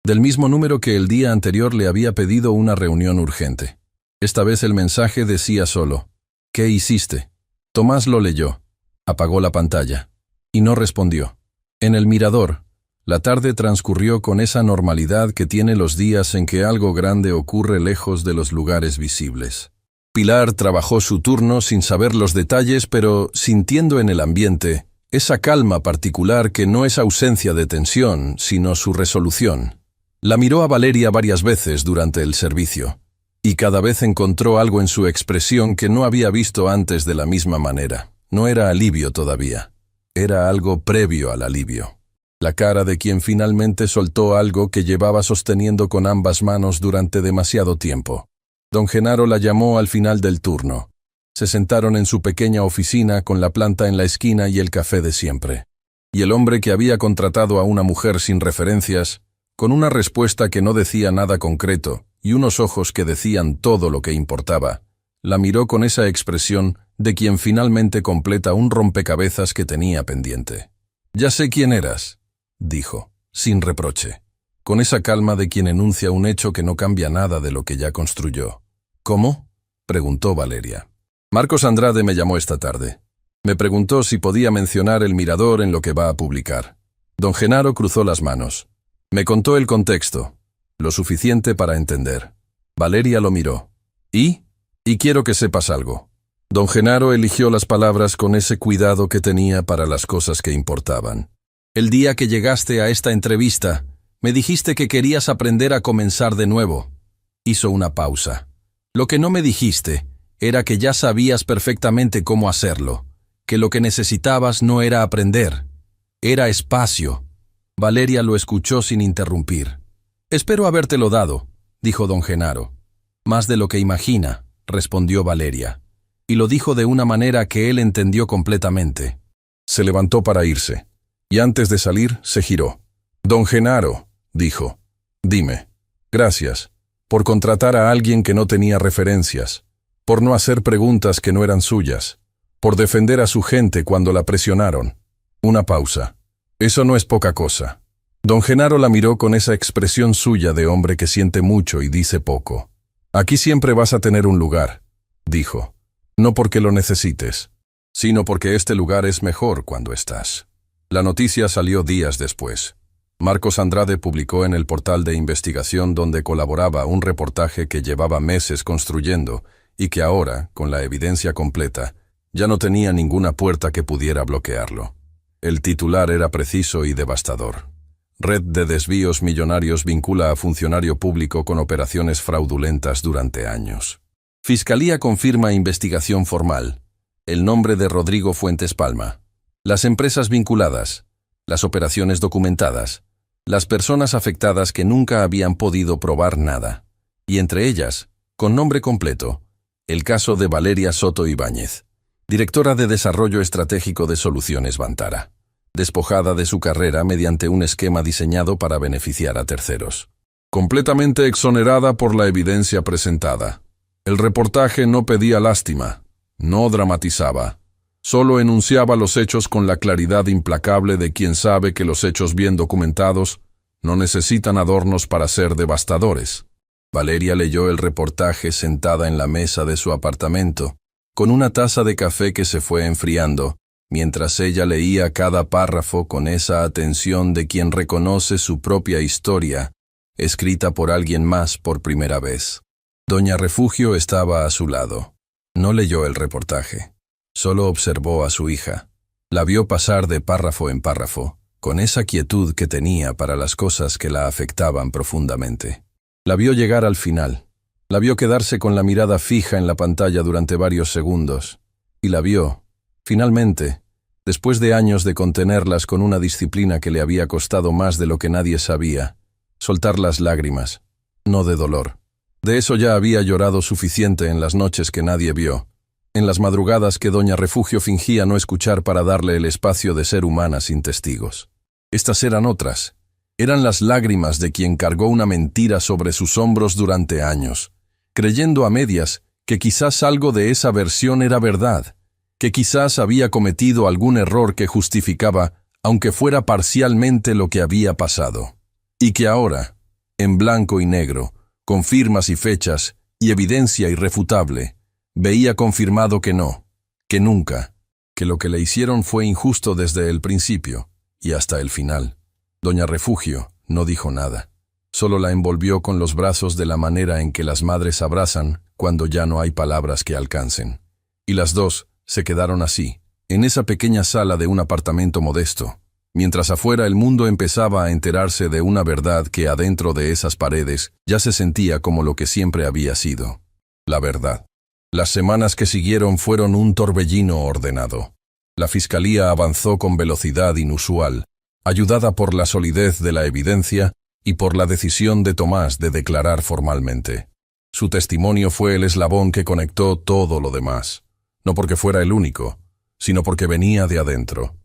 del mismo número que el día anterior le había pedido una reunión urgente. Esta vez el mensaje decía solo: «¿Qué hiciste?». Tomás lo leyó, apagó la pantalla y no respondió. En el mirador, la tarde transcurrió con esa normalidad que tiene los días en que algo grande ocurre lejos de los lugares visibles. Pilar trabajó su turno sin saber los detalles, pero sintiendo en el ambiente esa calma particular que no es ausencia de tensión, sino su resolución. La miró a Valeria varias veces durante el servicio, y cada vez encontró algo en su expresión que no había visto antes de la misma manera. No era alivio todavía, era algo previo al alivio. La cara de quien finalmente soltó algo que llevaba sosteniendo con ambas manos durante demasiado tiempo. Don Genaro la llamó al final del turno. Se sentaron en su pequeña oficina con la planta en la esquina y el café de siempre. Y el hombre que había contratado a una mujer sin referencias, con una respuesta que no decía nada concreto y unos ojos que decían todo lo que importaba, la miró con esa expresión de quien finalmente completa un rompecabezas que tenía pendiente. «Ya sé quién eras», dijo, sin reproche, con esa calma de quien enuncia un hecho que no cambia nada de lo que ya construyó. «¿Cómo?», preguntó Valeria. «Marcos Andrade me llamó esta tarde. Me preguntó si podía mencionar el mirador en lo que va a publicar». Don Genaro cruzó las manos. Me contó el contexto, lo suficiente para entender. Valeria lo miró. ¿Y quiero que sepas algo». Don Genaro eligió las palabras con ese cuidado que tenía para las cosas que importaban. «El día que llegaste a esta entrevista, me dijiste que querías aprender a comenzar de nuevo». Hizo una pausa. «Lo que no me dijiste era que ya sabías perfectamente cómo hacerlo, que lo que necesitabas no era aprender, era espacio». Valeria lo escuchó sin interrumpir. «Espero habértelo dado», dijo don Genaro. «Más de lo que imagina», respondió Valeria, y lo dijo de una manera que él entendió completamente. Se levantó para irse, y antes de salir se giró. «Don Genaro», dijo, «dime, gracias, por contratar a alguien que no tenía referencias, por no hacer preguntas que no eran suyas, por defender a su gente cuando la presionaron». Una pausa. «Eso no es poca cosa». Don Genaro la miró con esa expresión suya de hombre que siente mucho y dice poco. «Aquí siempre vas a tener un lugar», dijo, «no porque lo necesites, sino porque este lugar es mejor cuando estás». La noticia salió días después. Marcos Andrade publicó en el portal de investigación donde colaboraba un reportaje que llevaba meses construyendo y que ahora, con la evidencia completa, ya no tenía ninguna puerta que pudiera bloquearlo. El titular era preciso y devastador. Red de desvíos millonarios vincula a funcionario público con operaciones fraudulentas durante años. Fiscalía confirma investigación formal. El nombre de Rodrigo Fuentes Palma. Las empresas vinculadas. Las operaciones documentadas. Las personas afectadas que nunca habían podido probar nada. Y entre ellas, con nombre completo, el caso de Valeria Soto Ibáñez, directora de Desarrollo Estratégico de Soluciones Vantara, despojada de su carrera mediante un esquema diseñado para beneficiar a terceros. Completamente exonerada por la evidencia presentada. El reportaje no pedía lástima, no dramatizaba, solo enunciaba los hechos con la claridad implacable de quien sabe que los hechos bien documentados no necesitan adornos para ser devastadores. Valeria leyó el reportaje sentada en la mesa de su apartamento, con una taza de café que se fue enfriando, mientras ella leía cada párrafo con esa atención de quien reconoce su propia historia, escrita por alguien más por primera vez. Doña Refugio estaba a su lado. No leyó el reportaje. Solo observó a su hija. La vio pasar de párrafo en párrafo, con esa quietud que tenía para las cosas que la afectaban profundamente. La vio llegar al final. La vio quedarse con la mirada fija en la pantalla durante varios segundos. Y la vio, finalmente, después de años de contenerlas con una disciplina que le había costado más de lo que nadie sabía, soltar las lágrimas, no de dolor. De eso ya había llorado suficiente en las noches que nadie vio, en las madrugadas que doña Refugio fingía no escuchar para darle el espacio de ser humana sin testigos. Estas eran otras. Eran las lágrimas de quien cargó una mentira sobre sus hombros durante años, creyendo a medias que quizás algo de esa versión era verdad, que quizás había cometido algún error que justificaba, aunque fuera parcialmente, lo que había pasado. Y que ahora, en blanco y negro, con firmas y fechas, y evidencia irrefutable, veía confirmado que no, que nunca, que lo que le hicieron fue injusto desde el principio, y hasta el final. Doña Refugio no dijo nada, solo la envolvió con los brazos de la manera en que las madres abrazan cuando ya no hay palabras que alcancen. Y las dos se quedaron así, en esa pequeña sala de un apartamento modesto, mientras afuera el mundo empezaba a enterarse de una verdad que adentro de esas paredes ya se sentía como lo que siempre había sido, la verdad. Las semanas que siguieron fueron un torbellino ordenado. La fiscalía avanzó con velocidad inusual, ayudada por la solidez de la evidencia y por la decisión de Tomás de declarar formalmente. Su testimonio fue el eslabón que conectó todo lo demás, no porque fuera el único, sino porque venía de adentro.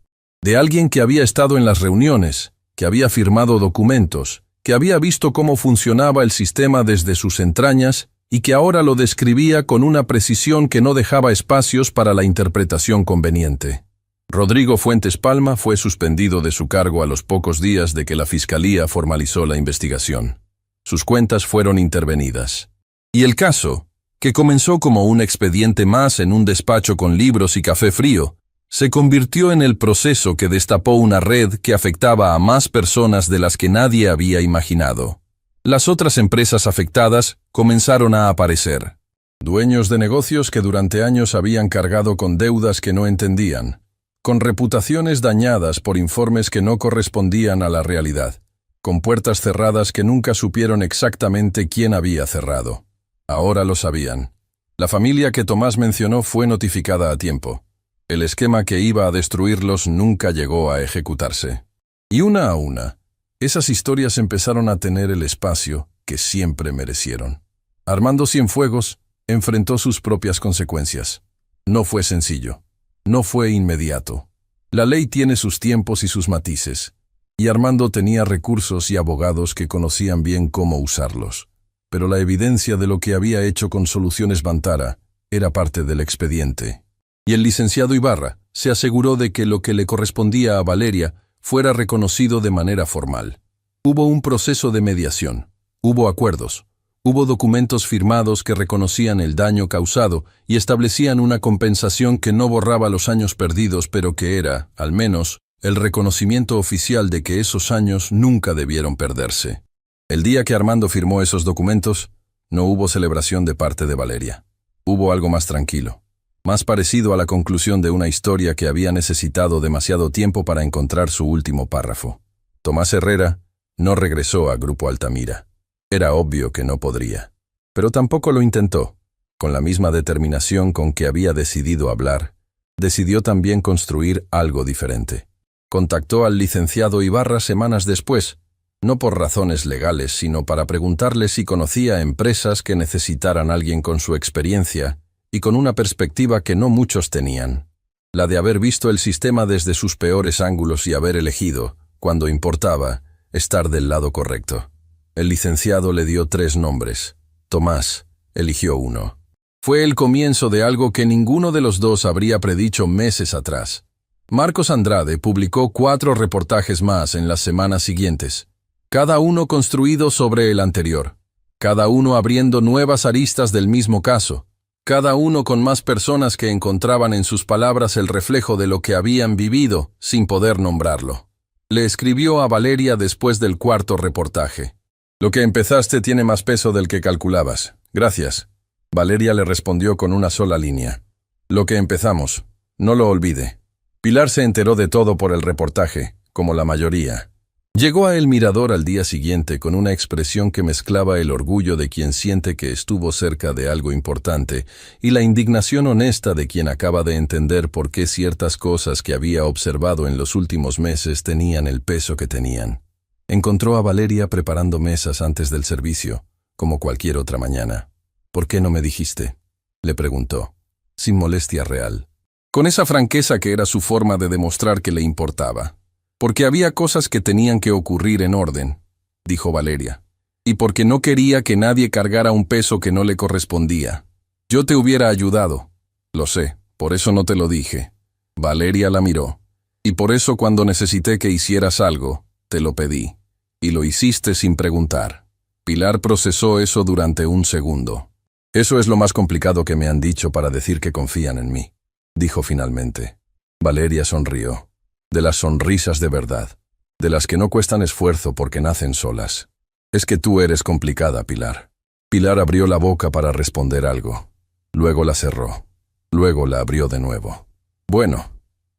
De alguien que había estado en las reuniones, que había firmado documentos, que había visto cómo funcionaba el sistema desde sus entrañas y que ahora lo describía con una precisión que no dejaba espacios para la interpretación conveniente. Rodrigo Fuentes Palma fue suspendido de su cargo a los pocos días de que la Fiscalía formalizó la investigación. Sus cuentas fueron intervenidas. Y el caso, que comenzó como un expediente más en un despacho con libros y café frío, se convirtió en el proceso que destapó una red que afectaba a más personas de las que nadie había imaginado. Las otras empresas afectadas comenzaron a aparecer. Dueños de negocios que durante años habían cargado con deudas que no entendían, con reputaciones dañadas por informes que no correspondían a la realidad, con puertas cerradas que nunca supieron exactamente quién había cerrado. Ahora lo sabían. La familia que Tomás mencionó fue notificada a tiempo. El esquema que iba a destruirlos nunca llegó a ejecutarse. Y una a una, esas historias empezaron a tener el espacio que siempre merecieron. Armando Cienfuegos enfrentó sus propias consecuencias. No fue sencillo. No fue inmediato. La ley tiene sus tiempos y sus matices, y Armando tenía recursos y abogados que conocían bien cómo usarlos. Pero la evidencia de lo que había hecho con Soluciones Vantara era parte del expediente. Y el licenciado Ibarra se aseguró de que lo que le correspondía a Valeria fuera reconocido de manera formal. Hubo un proceso de mediación, hubo acuerdos, hubo documentos firmados que reconocían el daño causado y establecían una compensación que no borraba los años perdidos, pero que era, al menos, el reconocimiento oficial de que esos años nunca debieron perderse. El día que Armando firmó esos documentos, no hubo celebración de parte de Valeria. Hubo algo más tranquilo, más parecido a la conclusión de una historia que había necesitado demasiado tiempo para encontrar su último párrafo. Tomás Herrera no regresó a Grupo Altamira. Era obvio que no podría. Pero tampoco lo intentó. Con la misma determinación con que había decidido hablar, decidió también construir algo diferente. Contactó al licenciado Ibarra semanas después, no por razones legales, sino para preguntarle si conocía empresas que necesitaran a alguien con su experiencia y con una perspectiva que no muchos tenían, la de haber visto el sistema desde sus peores ángulos y haber elegido, cuando importaba, estar del lado correcto. El licenciado le dio 3 nombres. Tomás eligió uno. Fue el comienzo de algo que ninguno de los dos habría predicho meses atrás. Marcos Andrade publicó 4 reportajes más en las semanas siguientes, cada uno construido sobre el anterior, cada uno abriendo nuevas aristas del mismo caso, cada uno con más personas que encontraban en sus palabras el reflejo de lo que habían vivido, sin poder nombrarlo. Le escribió a Valeria después del cuarto reportaje. «Lo que empezaste tiene más peso del que calculabas. Gracias». Valeria le respondió con una sola línea. «Lo que empezamos. No lo olvide». Pilar se enteró de todo por el reportaje, como la mayoría. Llegó a El Mirador al día siguiente con una expresión que mezclaba el orgullo de quien siente que estuvo cerca de algo importante y la indignación honesta de quien acaba de entender por qué ciertas cosas que había observado en los últimos meses tenían el peso que tenían. Encontró a Valeria preparando mesas antes del servicio, como cualquier otra mañana. «¿Por qué no me dijiste?», le preguntó, sin molestia real, con esa franqueza que era su forma de demostrar que le importaba. «Porque había cosas que tenían que ocurrir en orden», dijo Valeria, «y porque no quería que nadie cargara un peso que no le correspondía. Yo te hubiera ayudado». «Lo sé, por eso no te lo dije». Valeria la miró. «Y por eso cuando necesité que hicieras algo, te lo pedí. Y lo hiciste sin preguntar». Pilar procesó eso durante un segundo. «Eso es lo más complicado que me han dicho para decir que confían en mí», dijo finalmente. Valeria sonrió. De las sonrisas de verdad, de las que no cuestan esfuerzo porque nacen solas. «Es que tú eres complicada, Pilar». Pilar abrió la boca para responder algo. Luego la cerró. Luego la abrió de nuevo. «Bueno»,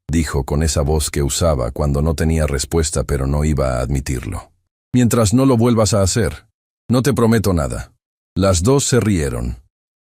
dijo con esa voz que usaba cuando no tenía respuesta pero no iba a admitirlo. «Mientras no lo vuelvas a hacer, no te prometo nada». Las dos se rieron.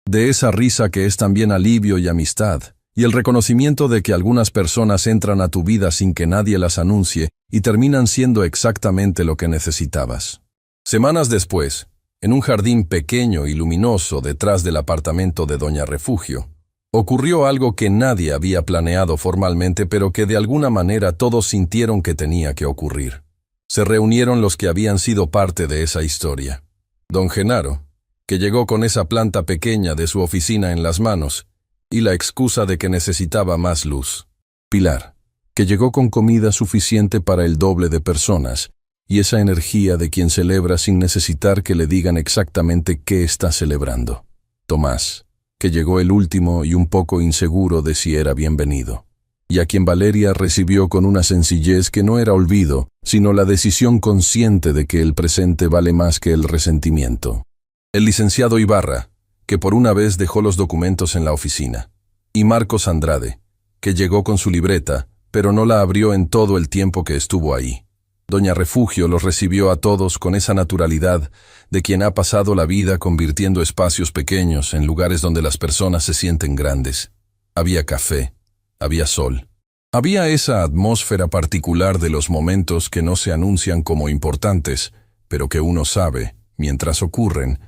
De esa risa que es también alivio y amistad, y el reconocimiento de que algunas personas entran a tu vida sin que nadie las anuncie y terminan siendo exactamente lo que necesitabas. Semanas después, en un jardín pequeño y luminoso detrás del apartamento de Doña Refugio, ocurrió algo que nadie había planeado formalmente, pero que de alguna manera todos sintieron que tenía que ocurrir. Se reunieron los que habían sido parte de esa historia. Don Genaro, que llegó con esa planta pequeña de su oficina en las manos, y la excusa de que necesitaba más luz. Pilar, que llegó con comida suficiente para el doble de personas, y esa energía de quien celebra sin necesitar que le digan exactamente qué está celebrando. Tomás, que llegó el último y un poco inseguro de si era bienvenido, y a quien Valeria recibió con una sencillez que no era olvido, sino la decisión consciente de que el presente vale más que el resentimiento. El licenciado Ibarra, que por una vez dejó los documentos en la oficina, y Marcos Andrade, que llegó con su libreta, pero no la abrió en todo el tiempo que estuvo ahí. Doña Refugio los recibió a todos con esa naturalidad de quien ha pasado la vida convirtiendo espacios pequeños en lugares donde las personas se sienten grandes. Había café, había sol. Había esa atmósfera particular de los momentos que no se anuncian como importantes, pero que uno sabe, mientras ocurren,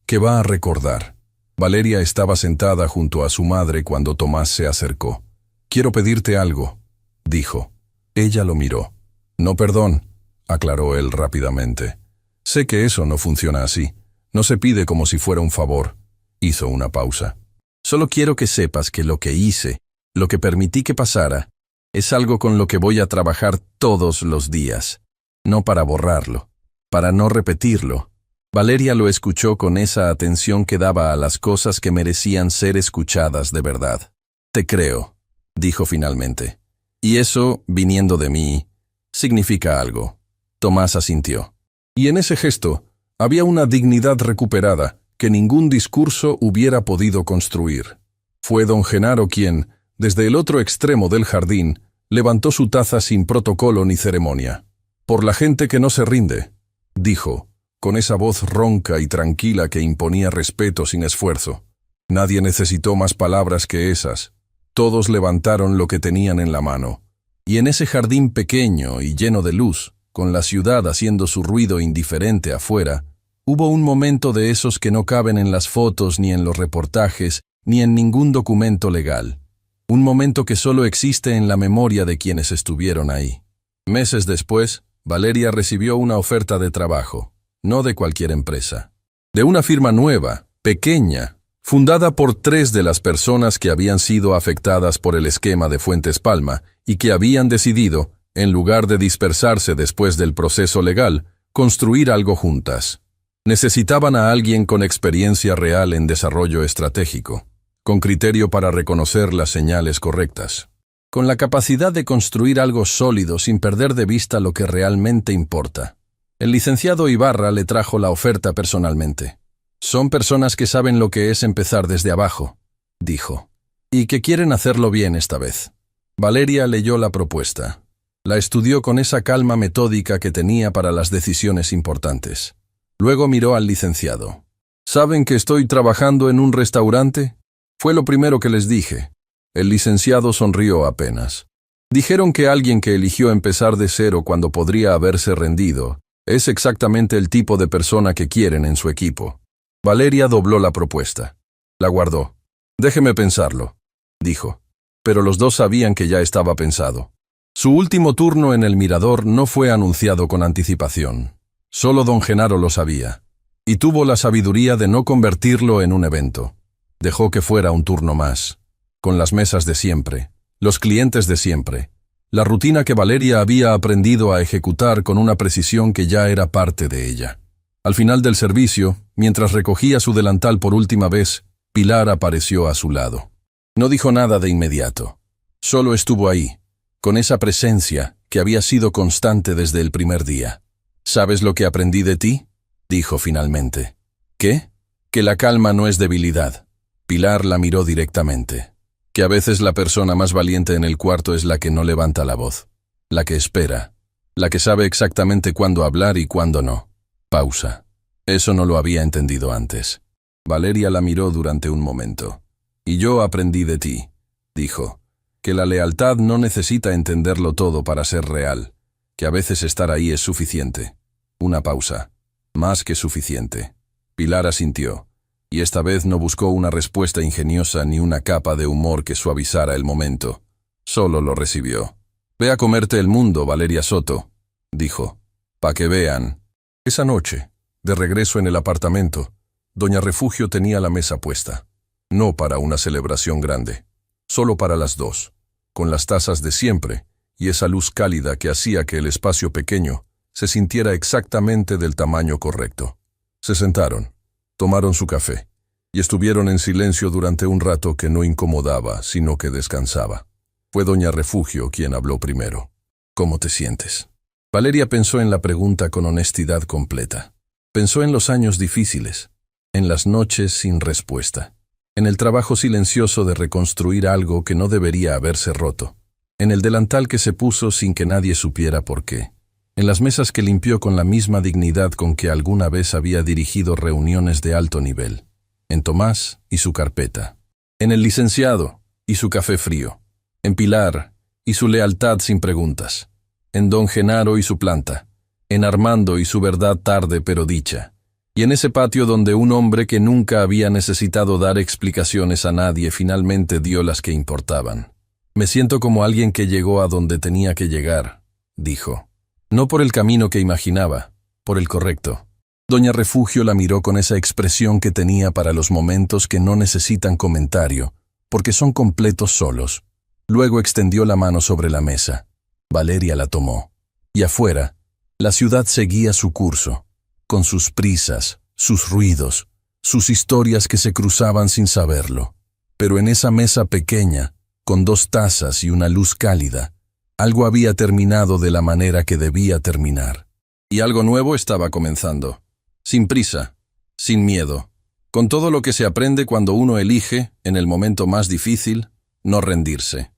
que va a recordar. Valeria estaba sentada junto a su madre cuando Tomás se acercó. «Quiero pedirte algo», dijo. Ella lo miró. «No, perdón», aclaró él rápidamente. «Sé que eso no funciona así. No se pide como si fuera un favor». Hizo una pausa. «Solo quiero que sepas que lo que hice, lo que permití que pasara, es algo con lo que voy a trabajar todos los días. No para borrarlo, para no repetirlo». Valeria lo escuchó con esa atención que daba a las cosas que merecían ser escuchadas de verdad. «Te creo», dijo finalmente. «Y eso, viniendo de mí, significa algo». Tomás asintió. Y en ese gesto había una dignidad recuperada que ningún discurso hubiera podido construir. Fue don Genaro quien, desde el otro extremo del jardín, levantó su taza sin protocolo ni ceremonia. «Por la gente que no se rinde», dijo, con esa voz ronca y tranquila que imponía respeto sin esfuerzo. Nadie necesitó más palabras que esas. Todos levantaron lo que tenían en la mano. Y en ese jardín pequeño y lleno de luz, con la ciudad haciendo su ruido indiferente afuera, hubo un momento de esos que no caben en las fotos ni en los reportajes, ni en ningún documento legal. Un momento que solo existe en la memoria de quienes estuvieron ahí. Meses después, Valeria recibió una oferta de trabajo. No de cualquier empresa. De una firma nueva, pequeña, fundada por 3 de las personas que habían sido afectadas por el esquema de Fuentes Palma y que habían decidido, en lugar de dispersarse después del proceso legal, construir algo juntas. Necesitaban a alguien con experiencia real en desarrollo estratégico. con criterio para reconocer las señales correctas, con la capacidad de construir algo sólido sin perder de vista lo que realmente importa. El licenciado Ibarra le trajo la oferta personalmente. Son personas que saben lo que es empezar desde abajo, dijo, y que quieren hacerlo bien esta vez. Valeria leyó la propuesta. La estudió con esa calma metódica que tenía para las decisiones importantes. Luego miró al licenciado. ¿Saben que estoy trabajando en un restaurante? Fue lo primero que les dije. El licenciado sonrió apenas. Dijeron que alguien que eligió empezar de cero cuando podría haberse rendido es exactamente el tipo de persona que quieren en su equipo. Valeria dobló la propuesta. La guardó. Déjeme pensarlo, dijo. Pero los dos sabían que ya estaba pensado. Su último turno en el Mirador no fue anunciado con anticipación. Solo don Genaro lo sabía. Y tuvo la sabiduría de no convertirlo en un evento. Dejó que fuera un turno más. Con las mesas de siempre, los clientes de siempre, la rutina que Valeria había aprendido a ejecutar con una precisión que ya era parte de ella. Al final del servicio, mientras recogía su delantal por última vez, Pilar apareció a su lado. No dijo nada de inmediato. Solo estuvo ahí, con esa presencia que había sido constante desde el primer día. ¿Sabes lo que aprendí de ti?, dijo finalmente. ¿Qué? Que la calma no es debilidad. Pilar la miró directamente. Que a veces la persona más valiente en el cuarto es la que no levanta la voz, la que espera, la que sabe exactamente cuándo hablar y cuándo no. Pausa. Eso no lo había entendido antes. Valeria la miró durante un momento. Y yo aprendí de ti, dijo, que la lealtad no necesita entenderlo todo para ser real, que a veces estar ahí es suficiente. Una pausa. Más que suficiente. Pilar asintió. Y esta vez no buscó una respuesta ingeniosa ni una capa de humor que suavizara el momento. Solo lo recibió. «Ve a comerte el mundo, Valeria Soto», dijo. «Pa' que vean». Esa noche, de regreso en el apartamento, doña Refugio tenía la mesa puesta. No para una celebración grande, solo para las dos, con las tazas de siempre y esa luz cálida que hacía que el espacio pequeño se sintiera exactamente del tamaño correcto. Se sentaron. Tomaron su café, y estuvieron en silencio durante un rato que no incomodaba, sino que descansaba. Fue doña Refugio quien habló primero. «¿Cómo te sientes?». Valeria pensó en la pregunta con honestidad completa. Pensó en los años difíciles, en las noches sin respuesta, en el trabajo silencioso de reconstruir algo que no debería haberse roto, en el delantal que se puso sin que nadie supiera por qué, en las mesas que limpió con la misma dignidad con que alguna vez había dirigido reuniones de alto nivel, en Tomás y su carpeta, en el licenciado y su café frío, en Pilar y su lealtad sin preguntas, en don Genaro y su planta, en Armando y su verdad tarde pero dicha, y en ese patio donde un hombre que nunca había necesitado dar explicaciones a nadie finalmente dio las que importaban. «Me siento como alguien que llegó a donde tenía que llegar», dijo. No por el camino que imaginaba, por el correcto. Doña Refugio la miró con esa expresión que tenía para los momentos que no necesitan comentario, porque son completos solos. Luego extendió la mano sobre la mesa. Valeria la tomó. Y afuera, la ciudad seguía su curso, con sus prisas, sus ruidos, sus historias que se cruzaban sin saberlo. Pero en esa mesa pequeña, con dos tazas y una luz cálida, algo había terminado de la manera que debía terminar. Y algo nuevo estaba comenzando. Sin prisa, sin miedo, con todo lo que se aprende cuando uno elige, en el momento más difícil, no rendirse.